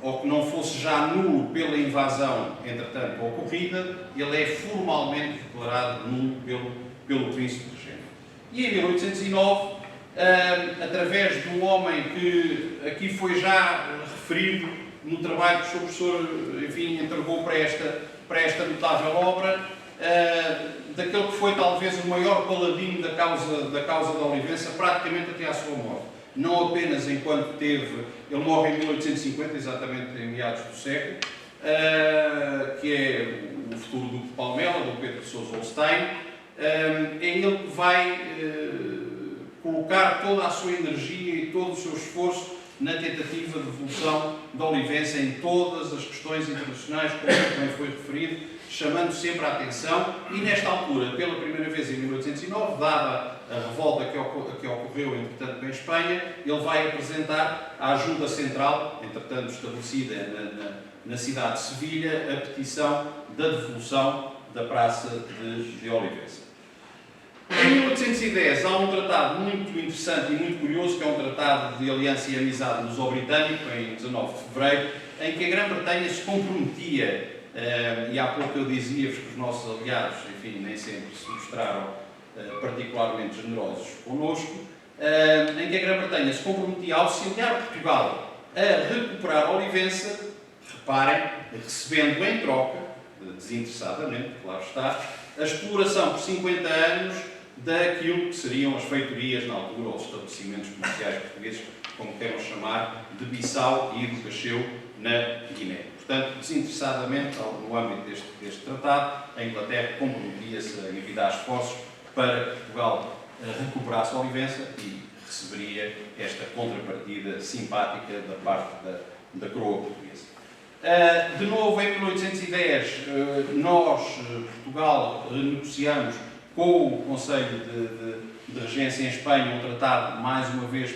ou que não fosse já nulo pela invasão, entretanto, ocorrida, ele é formalmente declarado nulo pelo príncipe regente. E em 1809, através do homem que aqui foi já referido no trabalho que o Sr. Professor, enfim, entregou para esta notável obra, daquele que foi talvez o maior paladino da causa da Olivença, praticamente até à sua morte. Não apenas enquanto teve... Ele morre em 1850, exatamente em meados do século, que é o futuro Duque de Palmela, Dom Pedro de Sousa Holstein. É ele que vai colocar toda a sua energia e todo o seu esforço na tentativa de devolução da Olivença em todas as questões internacionais, como também foi referido, chamando sempre a atenção, e nesta altura, pela primeira vez em 1809, dada a revolta que ocorreu, entretanto, em Espanha, ele vai apresentar à Junta Central, entretanto estabelecida na cidade de Sevilha, a petição da devolução da Praça de Olivença. Em 1810 há um tratado muito interessante e muito curioso, que é um tratado de aliança e amizade luso-britânico, em 19 de fevereiro, em que a Grã-Bretanha se comprometia, e há pouco eu dizia-vos que os nossos aliados, enfim, nem sempre se mostraram particularmente generosos connosco, em que a Grã-Bretanha se comprometia a auxiliar Portugal a recuperar a Olivença, reparem, recebendo em troca, desinteressadamente, claro está, a exploração por 50 anos daquilo que seriam as feitorias na altura, ou os estabelecimentos comerciais portugueses, como queiram chamar, de Bissau e do Cacheu, na Guiné. Portanto, desinteressadamente, no âmbito deste tratado, a Inglaterra comprometia-se a envidar esforços para que Portugal recuperasse a Olivença e receberia esta contrapartida simpática da parte da coroa portuguesa. De novo, em 1810, nós, Portugal, renegociamos com o Conselho de Regência em Espanha um tratado, mais uma vez,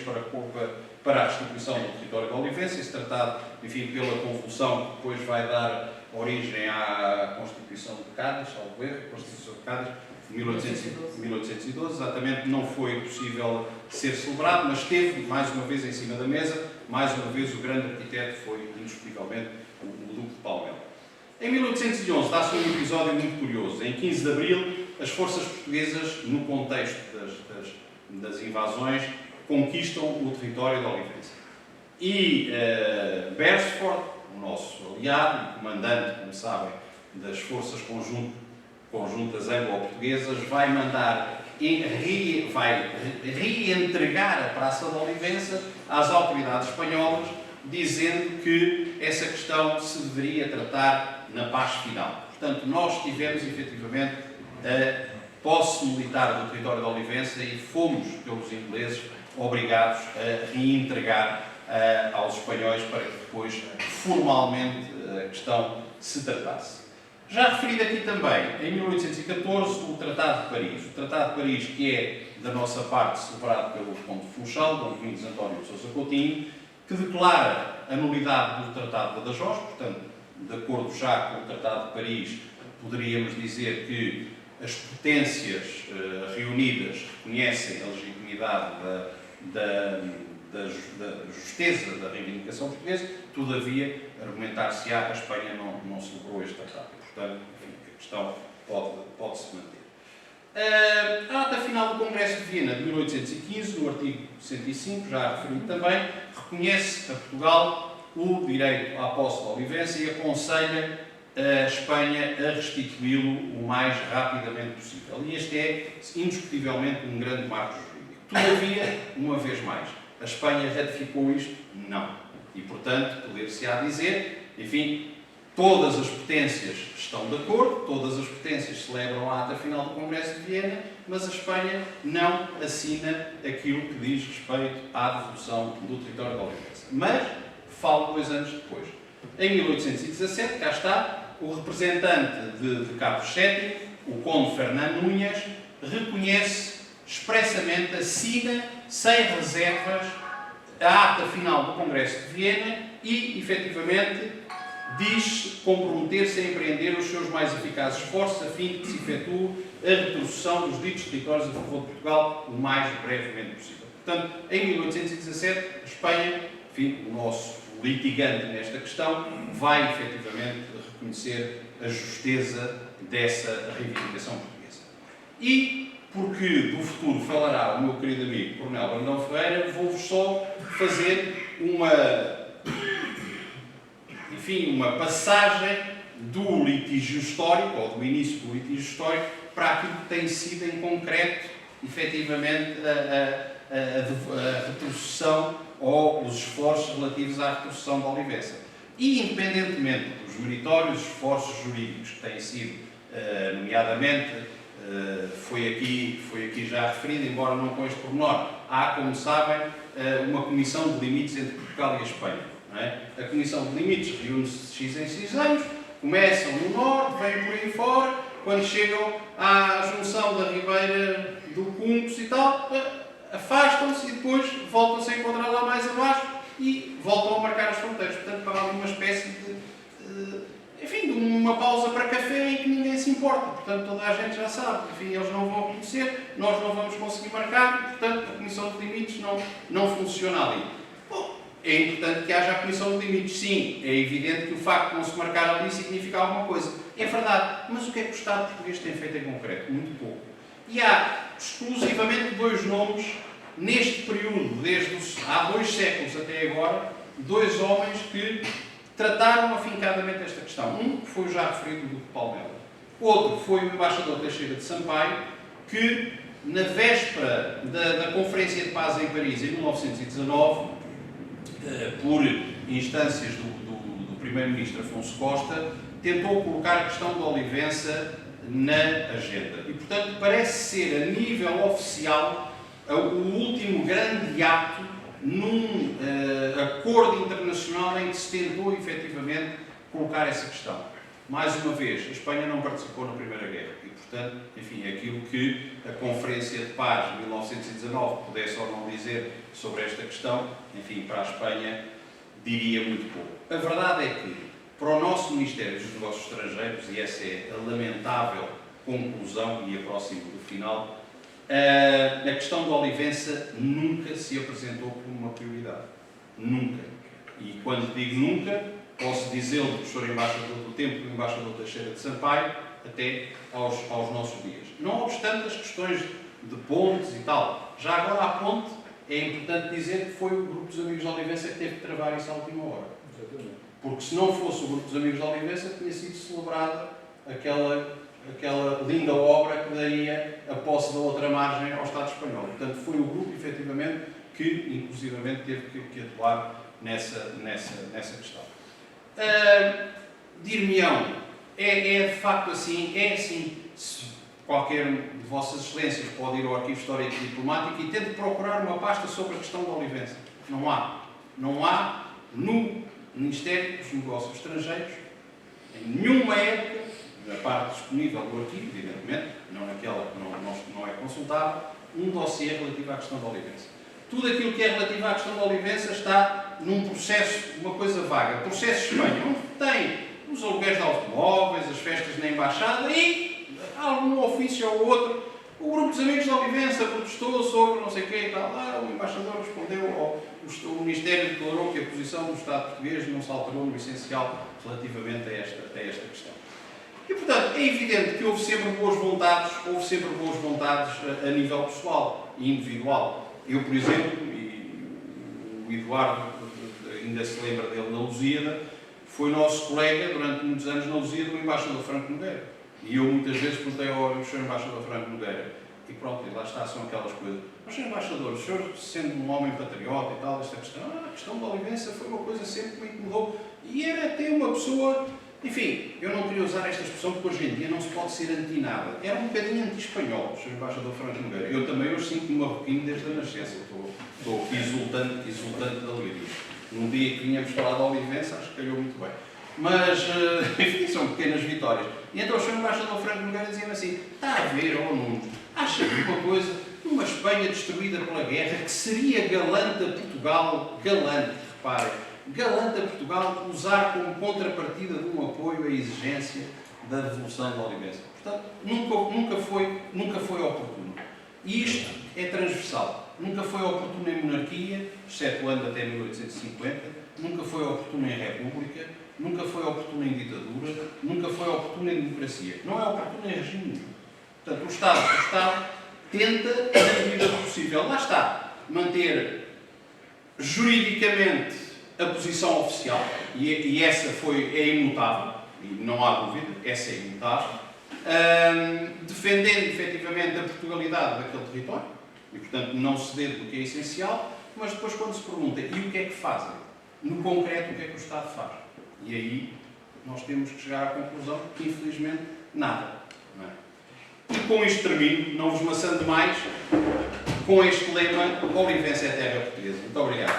para a restituição do território da Olivença. Esse tratado, enfim, pela convulsão que depois vai dar origem à Constituição de Cádiz, salvo erro, a Constituição de Cádiz, de 1812, exatamente, não foi possível ser celebrado, mas esteve, mais uma vez, em cima da mesa. Mais uma vez, o grande arquiteto foi, indiscutivelmente, o Duque de Palmela. Em 1811, dá-se um episódio muito curioso. Em 15 de abril, as forças portuguesas, no contexto das invasões, conquistam o território da Olivença. E Beresford, o nosso aliado e comandante, como sabem, das forças conjuntas anglo-portuguesas, vai mandar vai reentregar a Praça da Olivença às autoridades espanholas, dizendo que essa questão se deveria tratar na paz final. Portanto, nós tivemos, efetivamente, a posse militar do território da Olivença e fomos, pelos ingleses, obrigados a reentregar aos espanhóis para que depois, formalmente, a questão se tratasse. Já referido aqui também, em 1814, o Tratado de Paris. O Tratado de Paris, que é, da nossa parte, celebrado pelo Conde de Funchal, Dom Domingos António de Sousa Coutinho, que declara a nulidade do Tratado de Badajoz. Portanto, de acordo já com o Tratado de Paris, poderíamos dizer que as potências reunidas reconhecem a legitimidade da justeza da reivindicação portuguesa. Todavia, argumentar-se-á que a Espanha não celebrou este tratado. Portanto, enfim, a questão pode-se manter. A ata final do Congresso de Viena de 1815, no artigo 105, já referido também, reconhece a Portugal o direito à posse da Olivença e aconselha a Espanha a restituí-lo o mais rapidamente possível. E este é, indiscutivelmente, um grande marco jurídico. Todavia, uma vez mais, a Espanha ratificou isto? Não. E, portanto, poder-se-á dizer, enfim, todas as potências estão de acordo, todas as potências celebram a ata final do Congresso de Viena, mas a Espanha não assina aquilo que diz respeito à devolução do território da Olivença. Mas, falo 2 anos depois. Em 1817, cá está, o representante de Carlos VII, o conde Fernando Núñez, reconhece expressamente, assina, sem reservas, a ata final do Congresso de Viena e, efetivamente, diz comprometer-se a empreender os seus mais eficazes esforços a fim de que se efetue a retrocessão dos ditos territórios a favor de Portugal o mais brevemente possível. Portanto, em 1817, a Espanha, enfim, o nosso litigante nesta questão, vai efetivamente reconhecer a justeza dessa reivindicação portuguesa. E, porque do futuro falará o meu querido amigo Coronel Brandão Ferreira, vou-vos só fazer uma passagem do litígio histórico, ou do início do litígio histórico, para aquilo que tem sido em concreto, efetivamente, a retrocessão ou os esforços relativos à retrocessão da Olivença. E, independentemente dos meritórios esforços jurídicos que têm sido, nomeadamente, foi aqui já referido, embora não com este pormenor, há, como sabem, uma comissão de limites entre Portugal e a Espanha. Não é? A comissão de limites reúne-se de X em X anos, começam no norte, vêm por aí fora, quando chegam à junção da Ribeira do Cuncos e tal, afastam-se e depois voltam-se a encontrar lá mais abaixo e voltam a marcar as fronteiras. Portanto, para ali uma espécie de uma pausa para café em que ninguém se importa. Portanto, toda a gente já sabe. Enfim, eles não vão conhecer, nós não vamos conseguir marcar, portanto, a Comissão de Limites não funciona ali. Bom, é importante que haja a Comissão de Limites, sim. É evidente que o facto de não se marcar ali significa alguma coisa. É verdade. Mas o que é que o Estado português tem feito em concreto? Muito pouco. E há exclusivamente 2 nomes neste período, há 2 séculos até agora, 2 homens que trataram afincadamente esta questão. Um foi o já referido Duque de Palmela. Outro foi o embaixador Teixeira de Sampaio, que na véspera da Conferência de Paz em Paris, em 1919, por instâncias do primeiro-ministro Afonso Costa, tentou colocar a questão da Olivença na agenda. E, portanto, parece ser, a nível oficial, o último grande ato num acordo internacional em que se tentou, efetivamente, colocar essa questão. Mais uma vez, a Espanha não participou na Primeira Guerra e, portanto, enfim, aquilo que a Conferência de Paz de 1919 pudesse ou não dizer sobre esta questão, enfim, para a Espanha, diria muito pouco. A verdade é que, para o nosso Ministério dos Negócios Estrangeiros, e essa é a lamentável conclusão e aproximo do final, a questão da Olivença nunca se apresentou como uma prioridade. Nunca. E quando digo nunca, posso dizê-lo do professor embaixador do tempo, do embaixador Teixeira de Sampaio, até aos nossos dias. Não obstante as questões de pontes e tal. Já agora a ponte, é importante dizer que foi o Grupo dos Amigos da Olivença que teve que travar isso à última hora. Porque se não fosse o Grupo dos Amigos da Olivença, tinha sido celebrada aquela linda obra que daria a posse da outra margem ao Estado espanhol. Portanto, foi o grupo, efetivamente, que, inclusivamente, teve que atuar nessa questão. Dir-me-ão, é de facto assim, qualquer de Vossas Excelências pode ir ao Arquivo Histórico e Diplomático e tente procurar uma pasta sobre a questão da Olivença. Não há. Não há no Ministério dos Negócios Estrangeiros, em nenhuma época, na parte disponível do arquivo, evidentemente, não naquela que não é consultável, um dossiê relativo à questão da Olivença. Tudo aquilo que é relativo à questão da Olivença está num processo, uma coisa vaga, processo Espanha, onde tem os aluguéis de automóveis, as festas na Embaixada e algum ofício ou outro. O Grupo dos Amigos da Olivença protestou sobre não sei o quê e tal. O embaixador respondeu, o Ministério declarou que a posição do Estado português não se alterou no essencial relativamente a esta questão. E, portanto, Portanto, é evidente que houve sempre boas vontades a nível pessoal e individual. Eu, por exemplo, e o Eduardo ainda se lembra dele na Lusíada, foi nosso colega durante muitos anos na Lusíada do embaixador Franco Nogueira. E eu muitas vezes perguntei ao Sr. Embaixador Franco Nogueira, e pronto, e lá está, são aquelas coisas. Mas, Sr. Embaixador, o senhor, sendo um homem patriota e tal, esta questão, a questão da Olivença foi uma coisa sempre que me incomodou. E era até uma pessoa, enfim, eu não queria usar esta expressão porque hoje em dia não se pode ser anti-nada. Era um bocadinho anti-espanhol, o Sr. Embaixador Franco Nogueira. Eu também hoje sinto-me marroquino desde a nascença. Estou exultante de alegria. Num dia que vínhamos falar da Olivença, acho que calhou muito bem. Mas, enfim, são pequenas vitórias. E então o Sr. Embaixador Franco Nogueira dizia-me assim, está a ver, ó Nuno, acha que uma coisa, numa Espanha destruída pela guerra, que seria galante a Portugal, galante, reparem, galante a Portugal usar como contrapartida de um apoio à exigência da Revolução da Olivença. Portanto, nunca foi oportuno. E isto é transversal. Nunca foi oportuno em monarquia, excetuando até 1850, nunca foi oportuno em república, nunca foi oportuno em ditadura, nunca foi oportuno em democracia. Não é oportuno em regime nenhum. Portanto, o Estado tenta, na medida do possível, lá está, manter juridicamente a posição oficial, e essa é imutável, e não há dúvida, essa é imutável, defendendo efetivamente a Portugalidade daquele território, e portanto não ceder do que é essencial, mas depois quando se pergunta, e o que é que fazem? No concreto, o que é que o Estado faz? E aí nós temos que chegar à conclusão que, infelizmente, nada. Não é? E com isto termino, não vos maçando mais, com este lema, Olivença é terra portuguesa. Muito obrigado.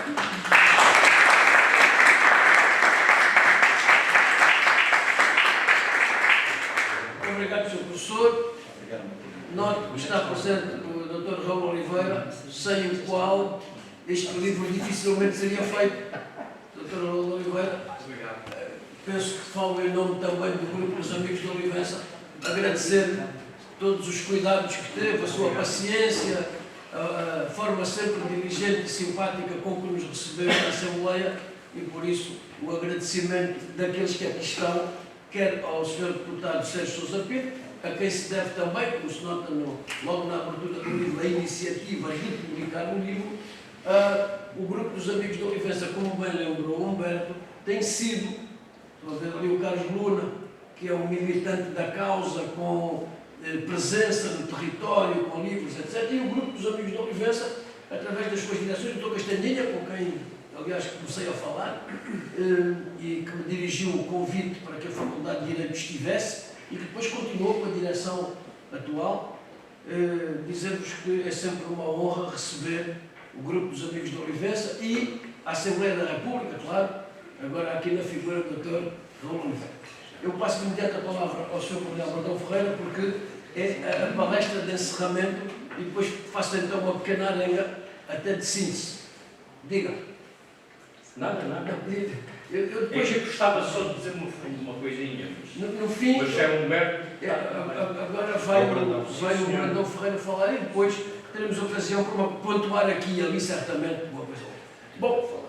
Obrigado, Sr. Professor. Obrigado. Note que está presente o Dr. Raul Oliveira, sem o qual este livro dificilmente seria feito. Dr. Raul Oliveira, penso que falo em nome também do Grupo dos Amigos de Olivença, agradecer todos os cuidados que teve, a sua paciência, a forma sempre diligente e simpática com que nos recebeu na Assembleia e, por isso, o agradecimento daqueles que aqui estão, quer ao Sr. Deputado Sérgio Sousa Pinto, a quem se deve também, como se nota logo na abertura do livro, a iniciativa de publicar o livro. O Grupo dos Amigos de Olivença, como bem lembrou Humberto, tem sido, estou a ver ali o Carlos Luna, que é um militante da causa, com presença no território, com livros, etc. E o Grupo dos Amigos de Olivença, através das suas direções, o Dr. Castanhinha, com quem, aliás, comecei a falar, e que me dirigiu o convite para que a Faculdade de Direito estivesse, e que depois continuou com a direção atual, dizer-vos que é sempre uma honra receber o Grupo dos Amigos de Olivença e a Assembleia da República, claro, agora aqui na figura do Dr. Raul Oliveira. Eu passo de imediato a palavra ao Sr. Coronel Brandão Ferreira, porque é a palestra de encerramento e depois faço então uma pequena arenga até de síntese. Diga. Nada. Eu depois... Eu gostava só de dizer uma coisinha. No fim... Mas é um Humberto... Agora vai o Brandão Ferreira falar e depois teremos ocasião para pontuar aqui e ali certamente uma coisa. Bom,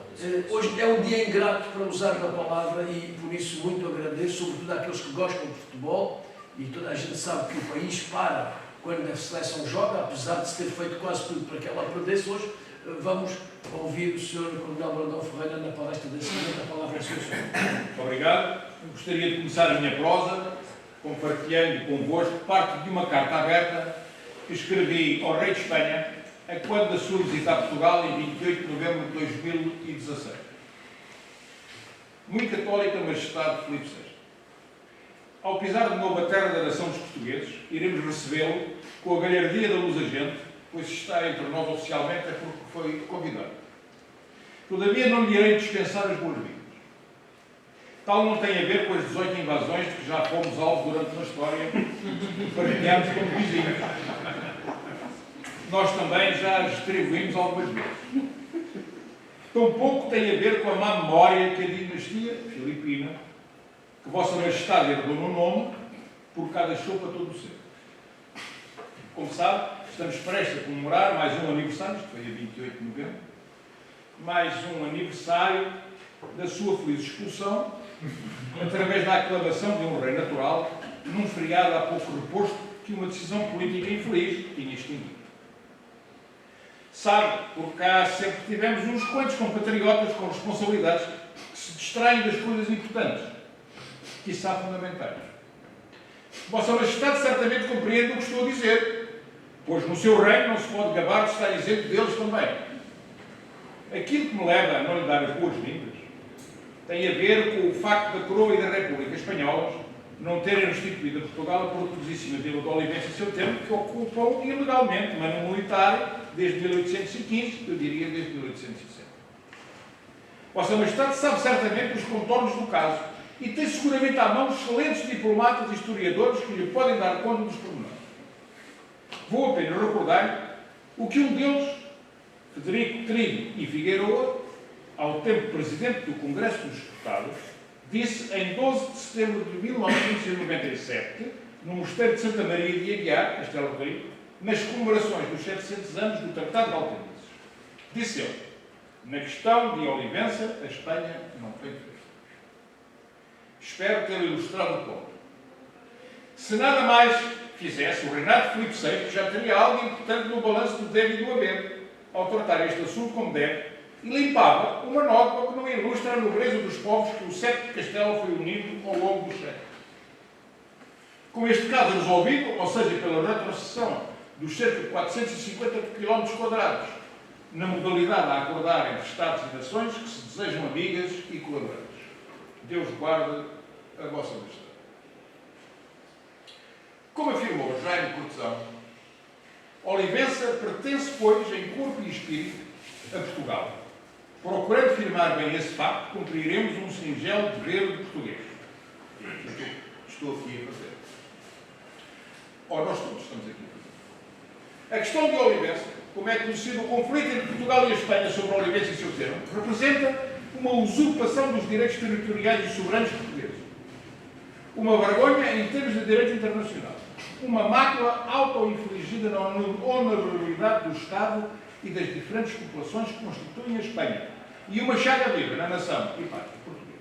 hoje é um dia ingrato para usar da palavra e por isso muito agradeço, sobretudo àqueles que gostam de futebol, e toda a gente sabe que o país para quando a seleção joga, apesar de se ter feito quase tudo para que ela perdesse. Hoje vamos ouvir o Sr. Coronel Brandão Ferreira na palestra desse momento. A palavra é sua, Sr. Muito obrigado. Eu gostaria de começar a minha prosa compartilhando convosco parte de uma carta aberta que escrevi ao Rei de Espanha a quando da sua visita a Portugal em 28 de novembro de 2016. Muito católica Majestade Filipe VI. Ao pisar de novo a terra da nação dos portugueses, iremos recebê-lo com a galhardia da luz agente, pois está entre nós oficialmente é porque foi convidado. Todavia não lhe irei dispensar as boas-vindas. Tal não tem a ver com as 18 invasões de que já fomos alvo durante uma história e partilhamos como vizinhos. Nós também já as distribuímos algumas vezes. Tampouco tem a ver com a má memória que a dinastia filipina, que Vossa Majestade herdou no nome, por cá deixou para todo o sempre. Como sabe, estamos prestes a comemorar mais um aniversário, isto foi a 28 de novembro, mais um aniversário da sua feliz expulsão, através da aclamação de um rei natural, num feriado há pouco reposto que uma decisão política infeliz tinha extinguido. Sabe, por cá sempre tivemos uns quantos compatriotas com responsabilidades que se distraem das coisas importantes, que são fundamentais. Vossa Majestade certamente compreende o que estou a dizer, pois no seu reino não se pode gabar de estar isento deles também. Aquilo que me leva a não lhe dar as boas-vindas tem a ver com o facto da Coroa e da República Espanholas não terem restituído a Portugal a portosíssima Vila de Olivença, seu tempo, que ocupam ilegalmente, mas no militar, desde 1815, eu diria desde 1860. Vossa Majestade sabe certamente os contornos do caso e tem seguramente à mão excelentes diplomatas e historiadores que lhe podem dar conta dos pormenores. Vou apenas recordar o que um deles, Frederico Trilho e Figueiroa, ao tempo Presidente do Congresso dos Deputados, disse em 12 de setembro de 1997, no Mosteiro de Santa Maria de Aguiar, Castelo Rio, nas comemorações dos 700 anos do Tratado de Algeciras. Disse ele, na questão de Olivença, a Espanha não tem feito. Espero ter ilustrado o ponto. Se nada mais fizesse, o reinado de Filipe VI já teria algo importante no balanço do deve e do haver, ao tratar este assunto como deve, e limpava uma nota que não ilustra a nobreza dos povos que o século de Castelo foi unido ao longo dos séculos. Com este caso resolvido, ou seja, pela retrocessão dos cerca de 450 km², na modalidade a acordar entre Estados e nações que se desejam amigas e colaborantes. Deus guarde a vossa Majestade. Como afirmou Jaime Cortesão, Olivença pertence, pois, em corpo e espírito, a Portugal. Procurando firmar bem esse facto, cumpriremos um singelo dever de português. Estou aqui a fazer. Ou nós todos estamos aqui a fazer. A questão de Olivença, como é conhecido o conflito entre Portugal e a Espanha sobre Olivença e seu termo, representa uma usurpação dos direitos territoriais e soberanos portugueses. Uma vergonha em termos de direito internacional. Uma mácula auto-infligida na honorabilidade do Estado e das diferentes populações que constituem a Espanha. E uma chaga viva na nação e pátria portuguesa.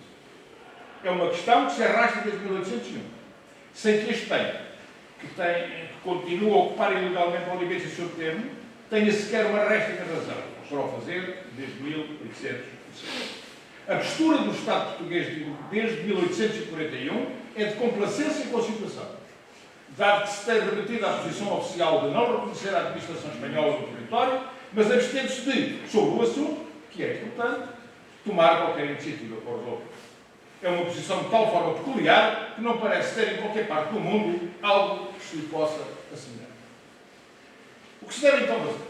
É uma questão que se arrasta desde 1801, sem que a Espanha, que continua a ocupar ilegalmente a Olivença e seu termo, tenha sequer uma réstica razão para o fazer desde 1806. A postura do Estado português desde 1841 é de complacência e conciliação, dado que se tem remetido à posição oficial de não reconhecer a administração espanhola do território, mas abstendo-se de, sobre o assunto, que é importante, tomar qualquer iniciativa para resolver. É uma posição de tal forma peculiar que não parece ter em qualquer parte do mundo algo que se lhe possa assemelhar. O que se deve então fazer?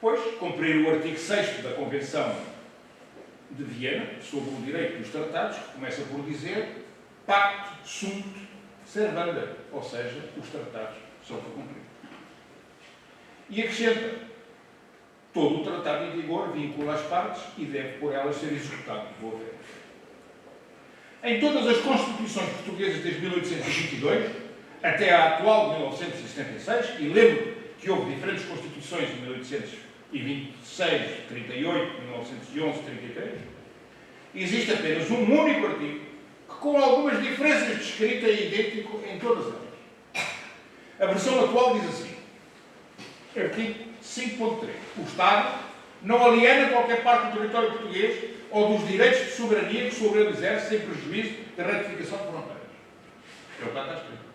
Pois, cumprir o artigo 6º da Convenção de Viena sobre o direito dos tratados, que começa por dizer pacto sunt servanda, ou seja, os tratados são para cumprir. E acrescenta, todo o tratado em vigor vincula as partes e deve por elas ser executado de boa fé. Em todas as constituições portuguesas desde 1822 até à atual de 1976, e lembro que houve diferentes constituições de 1826, 38, 1911, 33, existe apenas um único artigo que, com algumas diferenças de escrita, é idêntico em todas elas. A versão atual diz assim, artigo 5.3. O Estado não aliena qualquer parte do território português ou dos direitos de soberania que sobre ele exerce sem prejuízo da ratificação de fronteiras. É o que está escrito.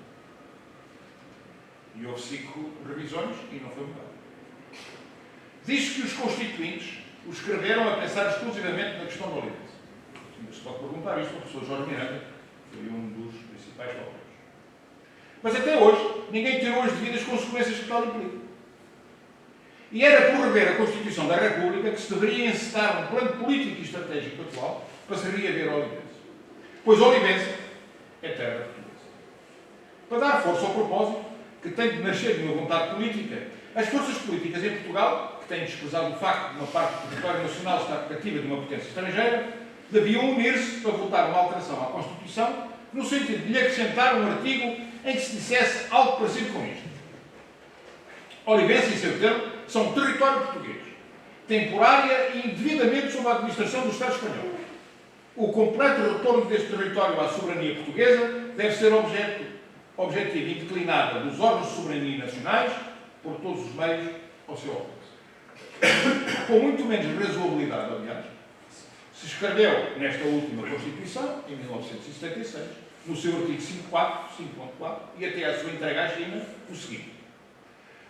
E houve 5 revisões e não foi mudado. Diz que os constituintes o escreveram a pensar exclusivamente na questão da Olivença. Se pode perguntar isto ao professor Jorge Miranda, que foi um dos principais autores. Mas até hoje, ninguém tirou as devidas consequências que tal implica. E era por rever a Constituição da República que se deveria encetar um plano político e estratégico atual para se reaver a Olivença. Pois Olivença é terra portuguesa. Para dar força ao propósito, que tem de nascer de uma vontade política, as forças políticas em Portugal, que têm desprezado o facto de uma parte do território nacional estar cativa de uma potência estrangeira, deviam unir-se para votar uma alteração à Constituição, no sentido de lhe acrescentar um artigo em que se dissesse algo parecido com isto. Olivença e seu termo são território português, temporária e indevidamente sob a administração do Estado espanhol. O completo retorno deste território à soberania portuguesa deve ser objetivo indeclinável dos órgãos de soberania nacionais por todos os meios ao seu alcance. Com muito menos razoabilidade, aliás, se escreveu nesta última Constituição, em 1976, no seu artigo 5.4, e até à sua entrega à China, o seguinte: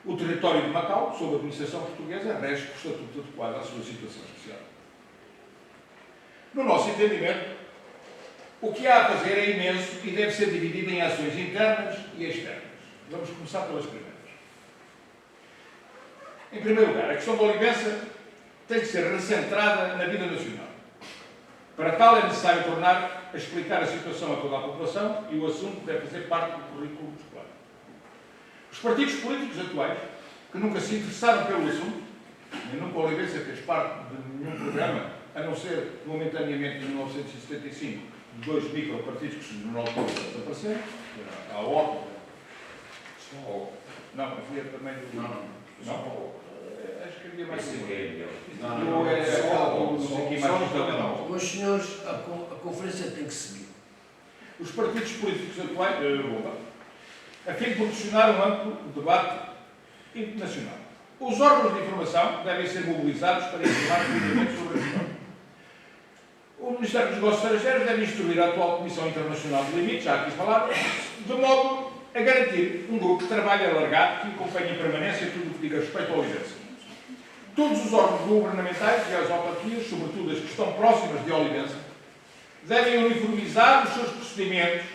o território de Macau, sob a administração portuguesa, rege por estatuto adequado à sua situação especial. No nosso entendimento, o que há a fazer é imenso e deve ser dividido em ações internas e externas. Vamos começar pelas primeiras. Em primeiro lugar, a questão da Olivença tem que ser recentrada na vida nacional. Para tal, é necessário tornar a explicar a situação a toda a população e o assunto deve fazer parte do currículo escolar. Os partidos políticos atuais, que nunca se interessaram pelo assunto, nem nunca a Olivença fez parte de nenhum programa, a não ser momentaneamente em 1975, de dois micropartidos que se na altura desapareceram, a OP, não, havia também do... Não? Acho que havia mais Meus senhores, a conferência tem que seguir. Os partidos políticos atuais, a fim de proporcionar um amplo debate internacional. Os órgãos de informação devem ser mobilizados para informar publicamente sobre a questão. O Ministério dos Negócios Estrangeiros deve instruir a atual Comissão Internacional de Limites, já aqui falado, de modo a garantir um grupo de trabalho alargado que acompanhe em permanência tudo o que diga respeito à Olivença. Todos os órgãos governamentais e as autarquias, sobretudo as que estão próximas de Olivença, devem uniformizar os seus procedimentos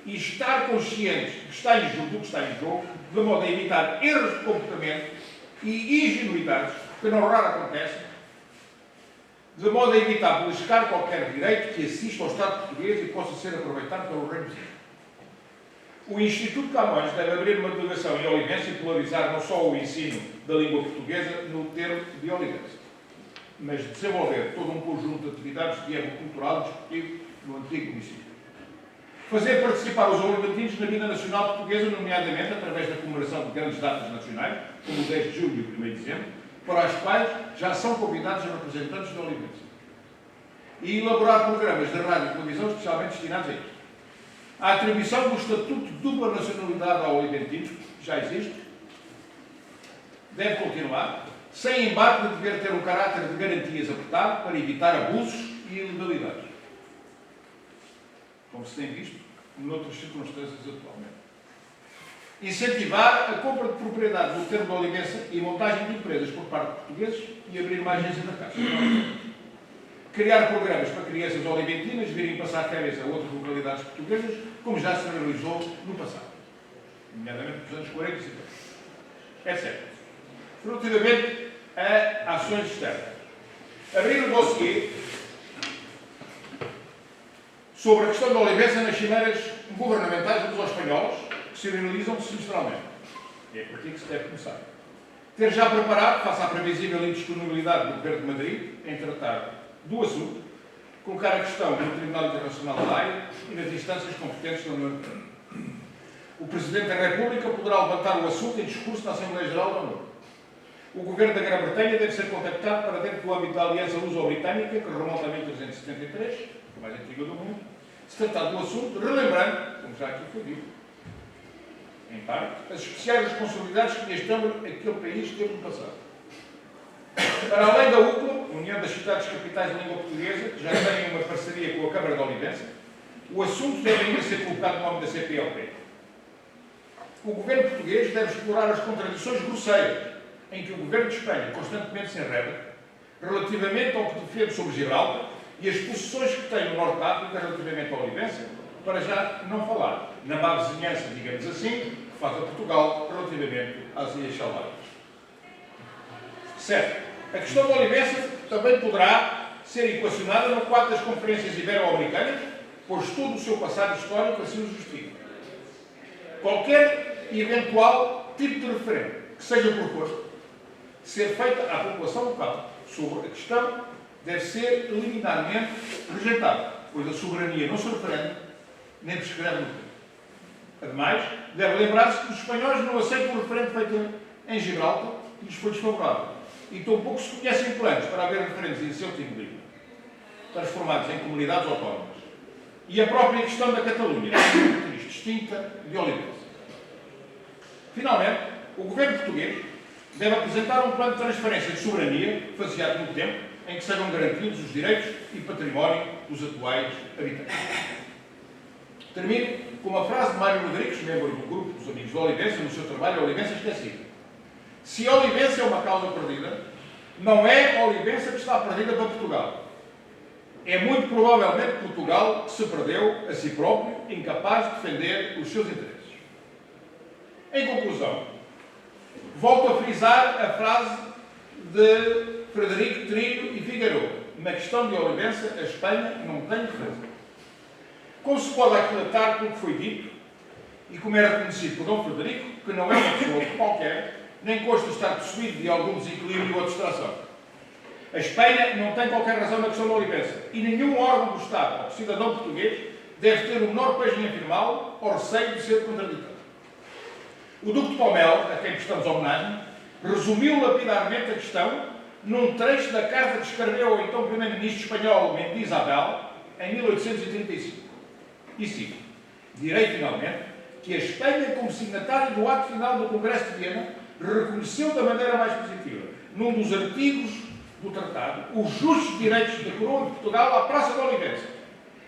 e estar conscientes do que está em jogo, de modo a evitar erros de comportamento e ingenuidades que não raro acontecem, de modo a evitar beliscar qualquer direito que assista ao Estado português e possa ser aproveitado pelo Reino Vizinho. O Instituto Camões deve abrir uma delegação em Olivença e polarizar não só o ensino da língua portuguesa no termo de Olivença, mas desenvolver todo um conjunto de atividades de âmbito cultural e desportivo no antigo município. Fazer participar os oliventinhos na vida nacional portuguesa, nomeadamente através da comemoração de grandes datas nacionais, como o 10 de julho e o 1 de dezembro, para as quais já são convidados os representantes de Olivença. E elaborar programas de rádio e televisão especialmente destinados a isto. A atribuição do estatuto de dupla nacionalidade ao oliventino, que já existe, deve continuar, sem embargo de dever ter um caráter de garantias apertado para evitar abusos e ilegalidades, como se tem visto noutras circunstâncias atualmente. Incentivar a compra de propriedade do termo da Olivença e montagem de empresas por parte de portugueses e abrir uma agência da Caixa. Criar programas para crianças oliventinas virem passar férias a outras localidades portuguesas, como já se realizou no passado, nomeadamente nos anos 40 e 50. Etc. Relativamente a ações externas. Abrir um dossiê sobre a questão da Olivença nas cimeiras governamentais dos espanhóis, que se realizam semestralmente. É por aqui que se deve começar. Ter já preparado, face à previsível indisponibilidade do Governo de Madrid, em tratar do assunto, colocar a questão no Tribunal Internacional da Haia e nas instâncias competentes da União Europeia. O Presidente da República poderá levantar o assunto em discurso na Assembleia Geral da União. O Governo da Grã-Bretanha deve ser contactado para dentro do âmbito da Aliança Luso-Britânica, que remonta a 1373, a mais antiga do mundo, se tratar do assunto, relembrando, como já aqui foi dito, em parte, as especiais responsabilidades que neste ano aquele país teve no passado. Para além da UCLA, União das Cidades Capitais da Língua Portuguesa, que já tem uma parceria com a Câmara de Olivença, o assunto deve ainda ser colocado no âmbito da CPLP. O Governo português deve explorar as contradições grosseiras em que o Governo de Espanha constantemente se enreda relativamente ao que defende sobre Gibraltar e as posições que tem no Norte de África relativamente à Olivença, para já não falar na má vizinhança, digamos assim, que faz a Portugal relativamente às Ilhas Salvadas. Certo. A questão da Olivença também poderá ser equacionada no quadro das conferências ibero-americanas, pois todo o seu passado histórico assim o justifica. Qualquer eventual tipo de referendo que seja proposto ser feita à população local sobre a questão deve ser liminarmente rejeitado, pois a soberania não se referenda nem prescreve no tempo. Ademais, deve lembrar-se que os espanhóis não aceitam o referendo feito em Gibraltar e lhes foi desfavorável. E tampouco se conhecem planos para haver referendos em Ceuta e Melilla. transformados em comunidades autónomas. E a própria questão da Catalunha, é uma matriz distinta de Olivença. Finalmente, o governo português deve apresentar um plano de transferência de soberania, faseado no tempo, em que sejam garantidos os direitos e património dos atuais habitantes. Termino com uma frase de Mário Rodrigues, membro do grupo dos Amigos de Olivença, no seu trabalho Olivença Esquecida. Se Olivença é uma causa perdida, não é Olivença que está perdida para Portugal. É muito provavelmente Portugal que se perdeu a si próprio, incapaz de defender os seus interesses. Em conclusão, volto a frisar a frase de Frederico Trilho e Figueiredo. Na questão de Olivença, a Espanha não tem defesa. Como se pode aquilatar pelo que foi dito, e como era reconhecido por Dom Frederico, que não é uma pessoa qualquer, nem consta estar possuído de algum desequilíbrio ou distração. A Espanha não tem qualquer razão na questão da Olivença, e nenhum órgão do Estado ou cidadão português deve ter o menor pejo em afirmá-lo ou receio de ser contraditório. O Duque de Palmel, a quem prestamos homenagem, resumiu lapidarmente a questão num trecho da carta que escreveu ao então primeiro-ministro espanhol Mendizábal Abel em 1835. E cito: direi finalmente que a Espanha, como signatária do ato final do Congresso de Viena, reconheceu da maneira mais positiva, num dos artigos do Tratado, os justos direitos da Coroa de Portugal à Praça de Olivença.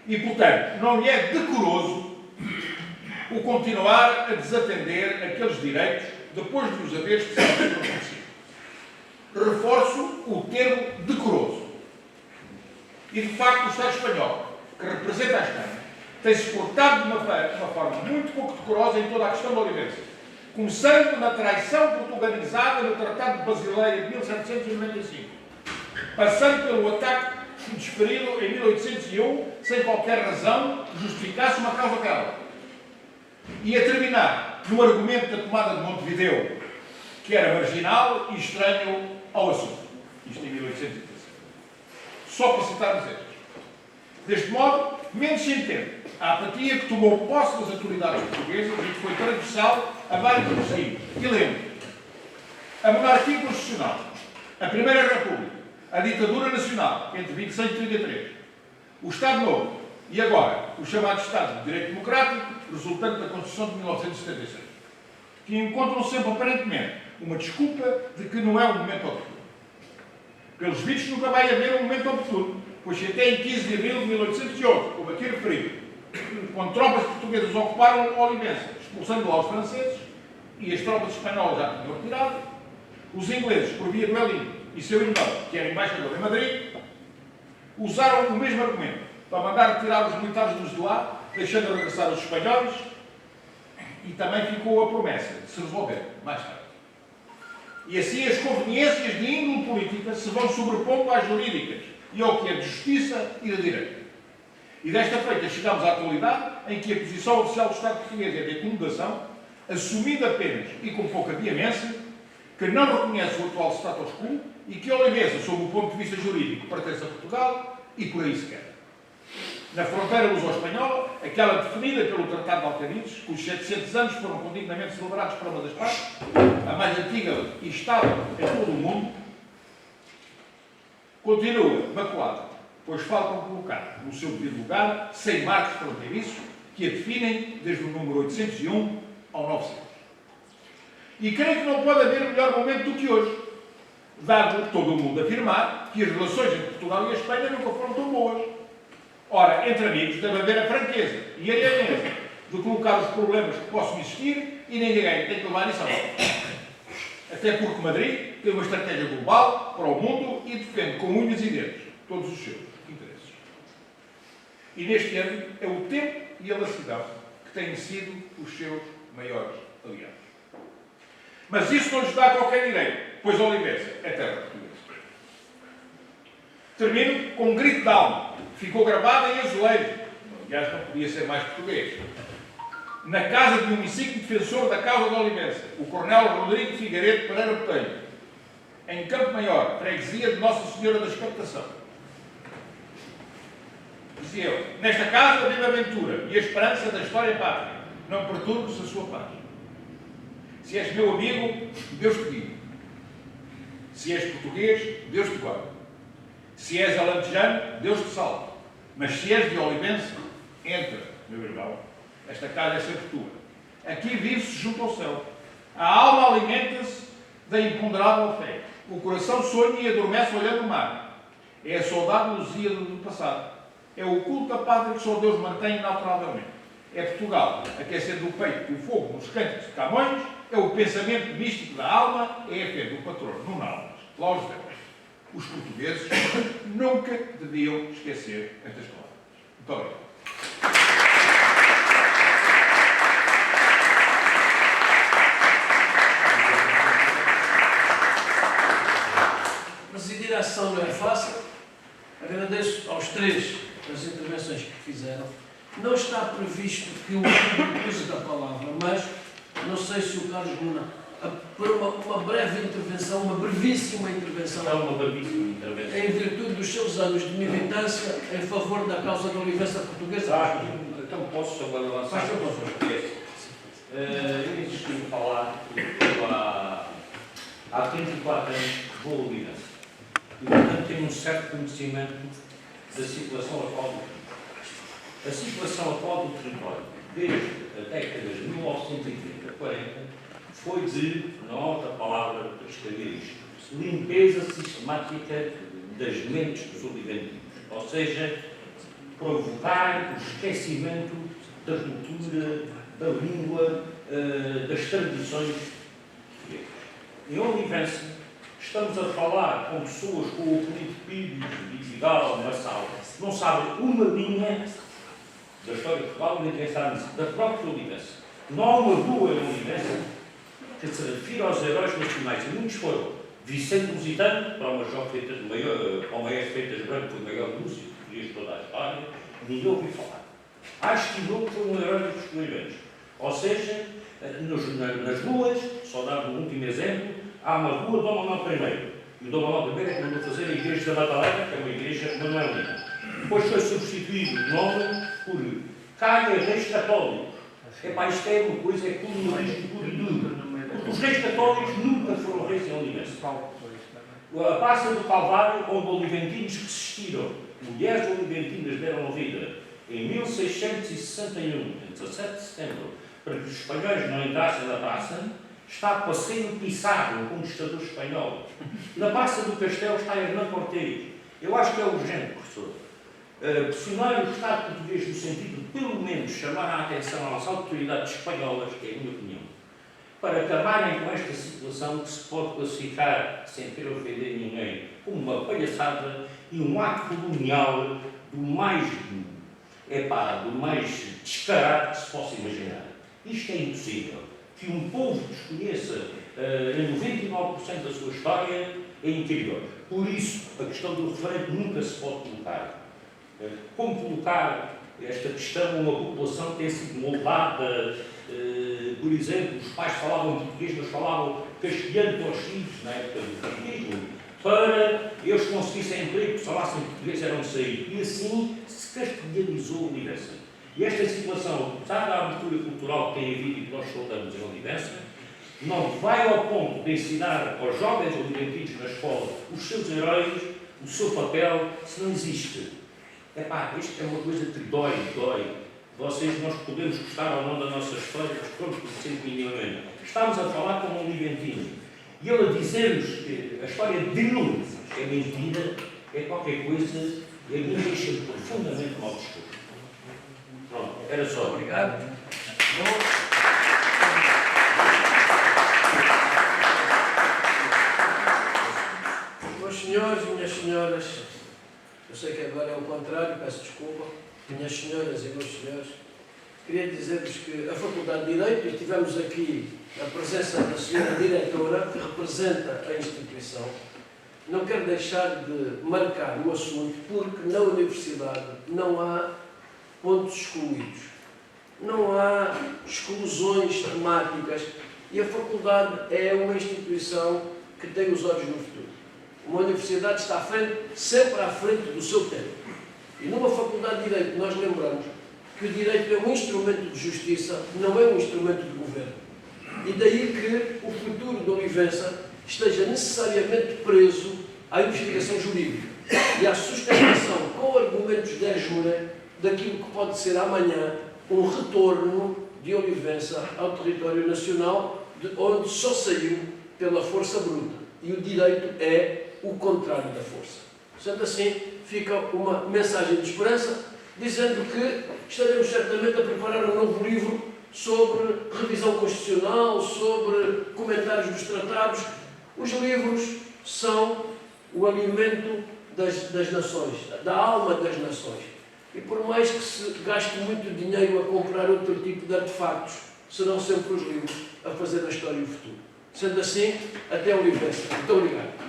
E, portanto, não lhe é decoroso o continuar a desatender aqueles direitos depois de os haver especialmente reconhecido. Reforço o termo decoroso. E, de facto, o Estado espanhol, que representa a Espanha, tem-se portado de uma forma muito pouco decorosa em toda a questão da Olivença, começando na traição portuguesada no Tratado de Basileia de 1795, passando pelo ataque desferido em 1801, sem qualquer razão justificasse uma causa real, e a terminar no argumento da tomada de Montevideo, que era marginal e estranho ao assunto. Isto em 1813. Só para citar estes. Deste modo, menos se entende a apatia que tomou posse das autoridades portuguesas e que foi transversal a vários regimes. E lembro, a monarquia constitucional, a Primeira República, a ditadura nacional, entre 26 e 33, o Estado Novo e agora o chamado Estado de Direito Democrático, resultante da Constituição de 1976, que encontram sempre aparentemente uma desculpa de que não é um momento oportuno. Pelos vistos, nunca vai haver um momento oportuno, pois se até em 15 de abril de 1811, como aqui referido, quando tropas portuguesas ocuparam Olivença, expulsando lá os franceses, e as tropas espanholas já tinham retirado, os ingleses, por via do Elim e seu irmão, que era embaixador em Madrid, usaram o mesmo argumento para mandar retirar os militares dos de lá, deixando regressar os espanhóis, e também ficou a promessa de se resolver mais tarde. E assim as conveniências de índole política se vão sobrepondo às jurídicas e ao que é de justiça e de direito. E desta feita chegamos à atualidade em que a posição oficial do Estado português é de acomodação, assumida apenas e com pouca veemência, que não reconhece o atual status quo e que Olivença, sob o ponto de vista jurídico, pertence a Portugal e por aí se quer. Na fronteira luso-espanhola, aquela definida pelo Tratado de Alcanides, cujos 700 anos foram condignamente celebrados por uma das partes, a mais antiga e estável em todo o mundo, continua maculada, pois faltam colocar no seu devido lugar 100 marcos fronteiriços que a definem desde o número 801 ao 900. E creio que não pode haver melhor momento do que hoje, dado todo o mundo afirmar que as relações entre Portugal e a Espanha nunca foram tão boas. Ora, entre amigos deve haver a franqueza e a lhaneza de colocar os problemas que possam existir e ninguém tem que levar isso a mão. Até porque Madrid tem uma estratégia global para o mundo e defende com unhas e dentes todos os seus interesses. E neste ano é o tempo e a lacidão que têm sido os seus maiores aliados. Mas isso não lhes dá qualquer direito, pois Olivença é terra portuguesa. Termino com um grito de alma, que ficou gravado em azulejo, aliás não podia ser mais português, na casa de um hemiciclo defensor da causa de Olivença, o Coronel Rodrigo Figueiredo Pereira Botelho, em Campo Maior, freguesia de Nossa Senhora da Expectação. Dizia eu, nesta casa vive a aventura e a esperança da história pátria, não perturbes a sua paz. Se és meu amigo, Deus te guia. Se és português, Deus te guarda. Se és alentejano, Deus te salve. Mas se és de Olivença, entra, meu irmão. Esta casa é sempre tua. Aqui vive-se junto ao céu. A alma alimenta-se da imponderável fé. O coração sonha e adormece olhando o mar. É a saudade lusíada do passado. É o culto da pátria que só Deus mantém inalteravelmente. É Portugal, aquecendo o peito e o fogo nos cantos de Camões. É o pensamento místico da alma. É a fé do patrono Nuno Alves. Lá os Deus. Os portugueses nunca deviam esquecer estas palavras. Muito obrigado. Presidir a sessão não é fácil. Agradeço aos três as intervenções que fizeram. Não está previsto que o público use da palavra, mas não sei se o Carlos Luna, por uma breve intervenção, uma brevíssima intervenção, É uma brevíssima intervenção. em virtude dos seus anos de militância em favor da causa da Olivença Portuguesa. Então posso agora lançar Faz favor. Eu insisti em falar há 34 anos que vou a Olivença. E, portanto, tenho um certo conhecimento da situação atual do território. A situação atual do território, desde a década de 1930, 40, foi de, na outra palavra para escrever isto, limpeza sistemática das mentes dos oliventinos. Ou seja, provocar o esquecimento da cultura, da língua, das tradições portuguesas. Em Olivença, estamos a falar com pessoas com o apelido Pires, Vidigal, Marçal, que não sabem uma linha da história de Portugal, nem quem sabe disso, da própria Olivença. Não há uma rua em Olivença que se refira aos heróis nacionais, e muitos foram. Vicente Lusitano, para umas feitas para o maestro Feitas Branco, foi o maior músico de toda a história, ninguém ouviu falar. Acho que não foi um herói dos Olivenças. Ou seja, nas ruas, só dar um último exemplo, há uma rua Dom Manuel I. E o Dom Manuel I é que mandou fazer a Igreja da Madalena, que é uma igreja manuelina. Depois foi substituído o nome por Caia Reis Católicos. Epá, isto é uma coisa, é colonialismo puro e duro. Porque os reis católicos nunca foram reis em Olivença. A Praça do Calvário, onde oliventinos resistiram, mulheres oliventinas deram a vida em 1661, em 17 de setembro, para que os espanhóis não entrassem na praça, está Passeio Pissarro, um conquistador espanhol. Na Praça do Castelo está Hernán Cortés. Eu acho que é urgente, professor, pressionar o Estado português no sentido de, pelo menos, chamar a atenção às autoridades espanholas, que é a minha opinião, para acabarem com esta situação que se pode classificar, sem querer ofender ninguém, como uma palhaçada e um ato colonial do mais descarado que se possa imaginar. Isto é impossível. Que um povo desconheça em 99% da sua história é interior. Por isso, a questão do referendo nunca se pode colocar. Como colocar esta questão a uma população que tem sido moldada, por exemplo, os pais falavam português, mas falavam castelhano para os filhos, na época do franquismo, para eles conseguissem emprego, falassem português, eram sair. E assim se castelhanizou a Olivença. E esta situação, apesar da abertura cultural que tem havido e que nós saudamos em Olivença, não vai ao ponto de ensinar aos jovens oliventinos na escola os seus heróis, o seu papel, se não existe. Epá, isto é uma coisa que dói. Nós podemos gostar ou não da nossa história, mas pronto, sempre minimamente. Estamos a falar com um oliventino. E ele a dizer-nos que a história dele é mentira, é qualquer coisa, e a mim deixa-me profundamente mal disposto. Pronto, era só. Obrigado. Meus senhores e minhas senhoras, eu sei que agora é o contrário, peço desculpa, minhas senhoras e meus senhores, queria dizer-vos que a Faculdade de Direito, e tivemos aqui a presença da senhora diretora, que representa a instituição, não quero deixar de marcar o assunto, porque na universidade não há pontos excluídos, não há exclusões temáticas, e a faculdade é uma instituição que tem os olhos no futuro. Uma universidade está sempre à frente do seu tempo. E numa faculdade de Direito nós lembramos que o direito é um instrumento de justiça, não é um instrumento de governo. E daí que o futuro da Olivença esteja necessariamente preso à investigação jurídica. e à sustentação com argumentos de jure daquilo que pode ser amanhã um retorno de Olivença ao território nacional, de onde só saiu pela força bruta. E o direito é o contrário da força. Sendo assim, fica uma mensagem de esperança, dizendo que estaremos certamente a preparar um novo livro sobre revisão constitucional, sobre comentários dos tratados. Os livros são o alimento das nações, da alma das nações. E por mais que se gaste muito dinheiro a comprar outro tipo de artefactos, serão sempre os livros a fazer a história e o futuro. Sendo assim, até Olivença. Muito obrigado.